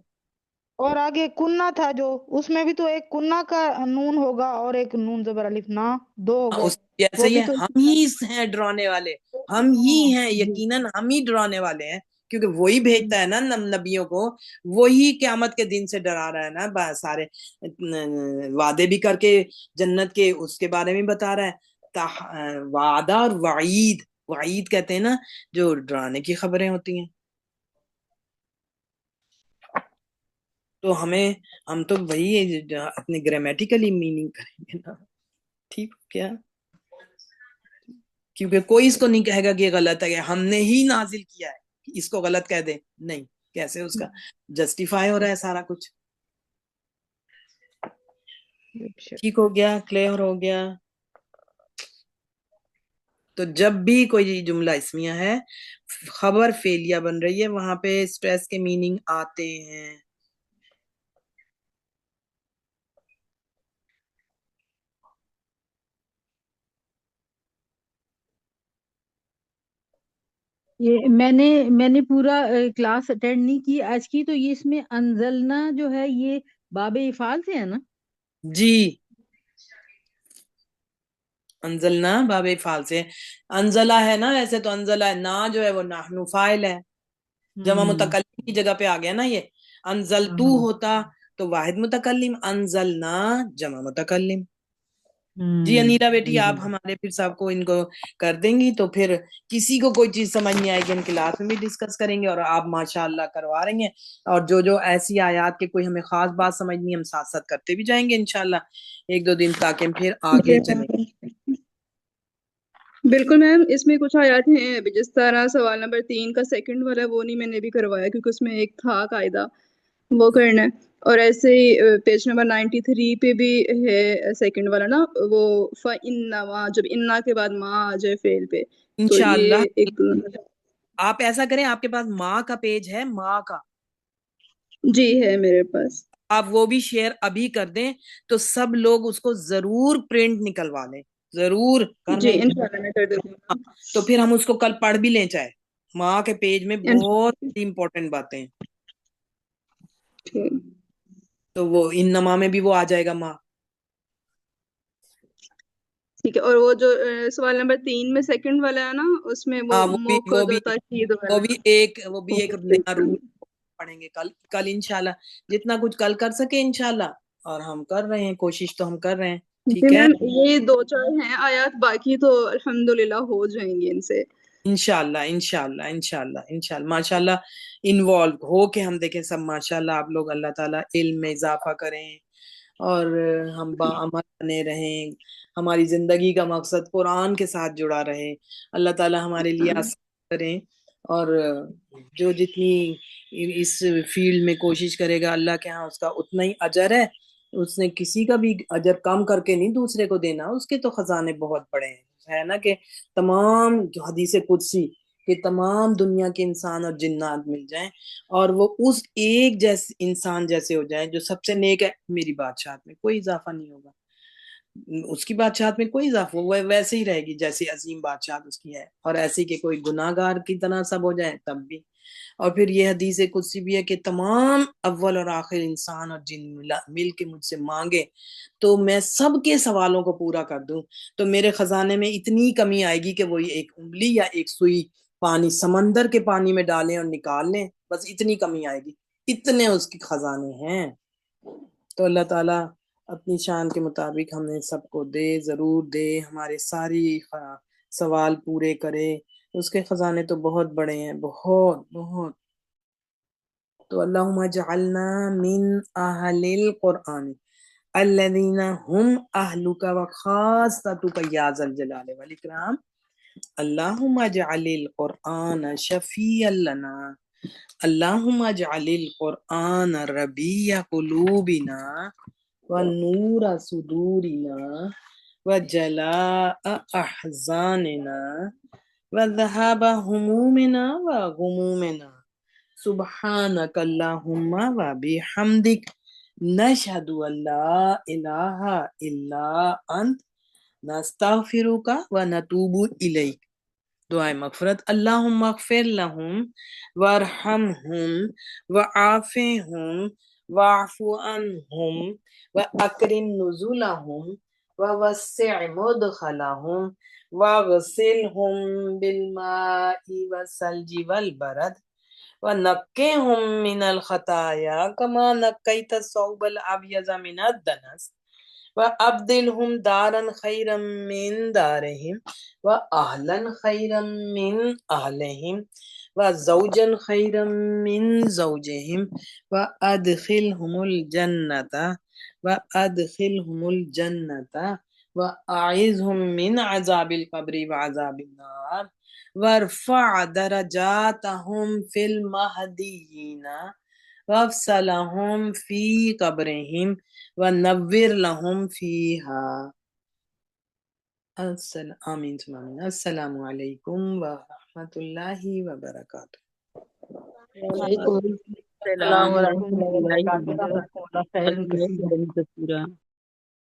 اور آگے کنہ تھا جو، اس میں بھی تو ایک کنہ کا نون ہوگا اور ایک نون زبر الف نا، 2 ہو گئے.
اس جیسے
وہ
ہی
بھی
ہے،
تو
ہم ہی ہیں ڈرانے والے، ہم ہی ہیں،
جی.
یقیناً ہم ہی ڈرانے والے ہیں، کیونکہ وہی بھیجتا ہے نا نبیوں کو، وہی قیامت کے دن سے ڈرا رہا ہے نا، سارے وعدے بھی کر کے جنت کے اس کے بارے میں بتا رہا ہے. وعدہ اور وعید، وعید کہتے ہیں نا جو ڈرانے کی خبریں ہوتی ہیں. تو ہم تو وہی اپنے گرامیٹیکلی میننگ کریں گے نا، ٹھیک ہو کیا؟ کیونکہ کوئی اس کو نہیں کہے گا کہ یہ غلط ہے، ہم نے ہی نازل کیا ہے، اس کو غلط کہہ دے، نہیں، کیسے اس کا جسٹیفائی ہو رہا ہے سارا کچھ. ٹھیک ہو گیا، کلیئر ہو گیا. تو جب بھی کوئی جملہ اسمیہ ہے، خبر فعلیہ بن رہی ہے، وہاں پہ سٹریس کے میننگ آتے ہیں.
یہ میں نے پورا کلاس اٹینڈ نہیں کی آج کی، تو یہ اس میں انزلنا جو ہے یہ باب افعال سے ہے نا؟
جی، انزلنا باب افعال سے. انزلہ ہے نا، ویسے تو انزلہ ہے، نا جو ہے وہ نحنو فاعل ہے، جمع متکلم کی جگہ پہ آ گیا نا. یہ انزلتو ہوتا تو واحد متکلم، انزلنا جمع متکلم. جی انیلا بیٹی، آپ ہمارے پھر صاحب کو ان کو کر دیں گی، تو پھر کسی کو کوئی چیز سمجھ نہیں آئے گی ہم کلاس میں بھی ڈسکس کریں گے، اور آپ ماشاءاللہ کروا رہی ہیں. اور جو ایسی آیات کے کوئی ہمیں خاص بات سمجھنی ہے، ہم ساتھ ساتھ کرتے بھی جائیں گے انشاءاللہ 1-2 دن، تاکہ ہم پھر آگے چلیں.
بالکل میم، اس میں کچھ آیات ہیں جس طرح سوال نمبر 3 کا سیکنڈ والا، وہ نہیں میں نے بھی کروایا کیونکہ اس میں ایک تھا قاعدہ، وہ کرنا ہے. اور ایسے ہی پیج نمبر 93 پہ بھی ہے سیکنڈ والا نا، وہ فَإِنَّمَا، جب انا کے بعد ما آ جائے فعل پہ، تو
انشاءاللہ.
یہ ایک
آپ ایسا کریں، آپ کے پاس ماں کا پیج ہے، ماں کا،
جی ہے میرے پاس.
آپ وہ بھی شیئر ابھی کر دیں تو سب لوگ اس کو ضرور پرنٹ نکلوا لیں، ضرور کر
جی
لیں.
انشاءاللہ میں کر دیتی ہوں.
تو پھر ہم اس کو کل پڑھ بھی لیں، چاہے ماں کے پیج میں بہت
انشاءاللہ.
امپورٹنٹ باتیں ہیں.
ٹھیک
تو وہ انما میں بھی وہ آ جائے گا ماں.
ٹھیک ہے. اور وہ جو سوال نمبر 3 میں سیکنڈ والا ہے نا، اس میں وہ
ہاں،
موقع تاکید
وہ
والا
بھی ایک نیا رول پڑھیں گے کل انشاءاللہ، جتنا کچھ کل کر سکے انشاءاللہ. اور ہم کر رہے ہیں، کوشش تو ہم کر رہے ہیں.
جی
ٹھیک ہے،
میم، یہ 2-4 ہیں آیات، باقی تو الحمدللہ ہو جائیں گے ان سے.
انشاءاللہ انشاءاللہ انشاءاللہ انشاءاللہ ماشاءاللہ انوالو ہو کے ہم دیکھیں سب. ماشاءاللہ آپ لوگ اللہ تعالیٰ علم میں اضافہ کریں اور ہم باعمل بنے رہیں، ہماری زندگی کا مقصد قرآن کے ساتھ جڑا رہے. اللہ تعالیٰ ہمارے لیے آسان کریں، اور جو جتنی اس فیلڈ میں کوشش کرے گا، اللہ کے ہاں اس کا اتنا ہی اجر ہے. اس نے کسی کا بھی اجر کم کر کے نہیں دوسرے کو دینا، اس کے تو خزانے بہت بڑے ہیں. ہے نا کہ تمام جو حدیث قدسی کہ تمام دنیا کے انسان اور جنات مل جائیں اور وہ اس ایک جیسے انسان جیسے ہو جائیں جو سب سے نیک ہے، میری بادشاہت میں کوئی اضافہ نہیں ہوگا، اس کی بادشاہت میں کوئی اضافہ، وہ ویسے ہی رہے گی جیسی عظیم بادشاہت اس کی ہے. اور ایسی کہ کوئی گناہ گار کی طرح سب ہو جائیں تب بھی. اور پھر یہ حدیث قدسی بھی ہے کہ تمام اول اور آخر انسان اور جن مل کے مجھ سے مانگے تو میں سب کے سوالوں کو پورا کر دوں. تو میرے خزانے میں اتنی کمی آئے گی کہ وہ ایک انگلی یا ایک سوئی پانی سمندر کے پانی میں ڈالیں اور نکال لیں، بس اتنی کمی آئے گی، اتنے اس کے خزانے ہیں. تو اللہ تعالیٰ اپنی شان کے مطابق ہمیں سب کو دے، ضرور دے. ہمارے ساری سوال پورے کرے. اس کے خزانے تو بہت بڑے ہیں، بہت بہت. تو اللہم اجعلنا من اہل القرآن الذین هم اہلک وخاصتک یا ذا الجلال والاکرام. اللہم اجعل القرآن شفیعا لنا، اللہم اجعل القرآن ربیع قلوبنا ونور صدورنا وجلاء احزاننا وذهاب همومنا وغمومنا. سبحانک اللہم وبحمدک نشہد ان لا الہ الا انت نستغفرک ونتوب الیک. دعائے مغفرت. اللہم اغفر لہم وارحمہم وعافہم واعف عنہم واکرم نزلہم ووسع مدخلہم واغسلہم بالماء والثلج والبرد ونقہم من الخطایا کما نقیت الثوب الابیض من الدنس وابدلہم دارا خیرا من دارہم واہلا خیرا من اہلہم وزوجا خیرا من زوجہم وادخلہم الجنۃ واعذہم من عذاب القبر وعذاب النار وارفع درجاتہم فی المہدیین وافصلہم فی قبرہم ونور لہم فیہا. آمین ثم آمین. السلام علیکم ورحمۃ اللہ وبرکاتہ.
وعلیکم السلام
السلام ورحمۃ
ورحمۃ
اللہ
اللہ
وبرکاتہ. جزاکم اللہ خیرا
وبرکاتہ.
کثیرا.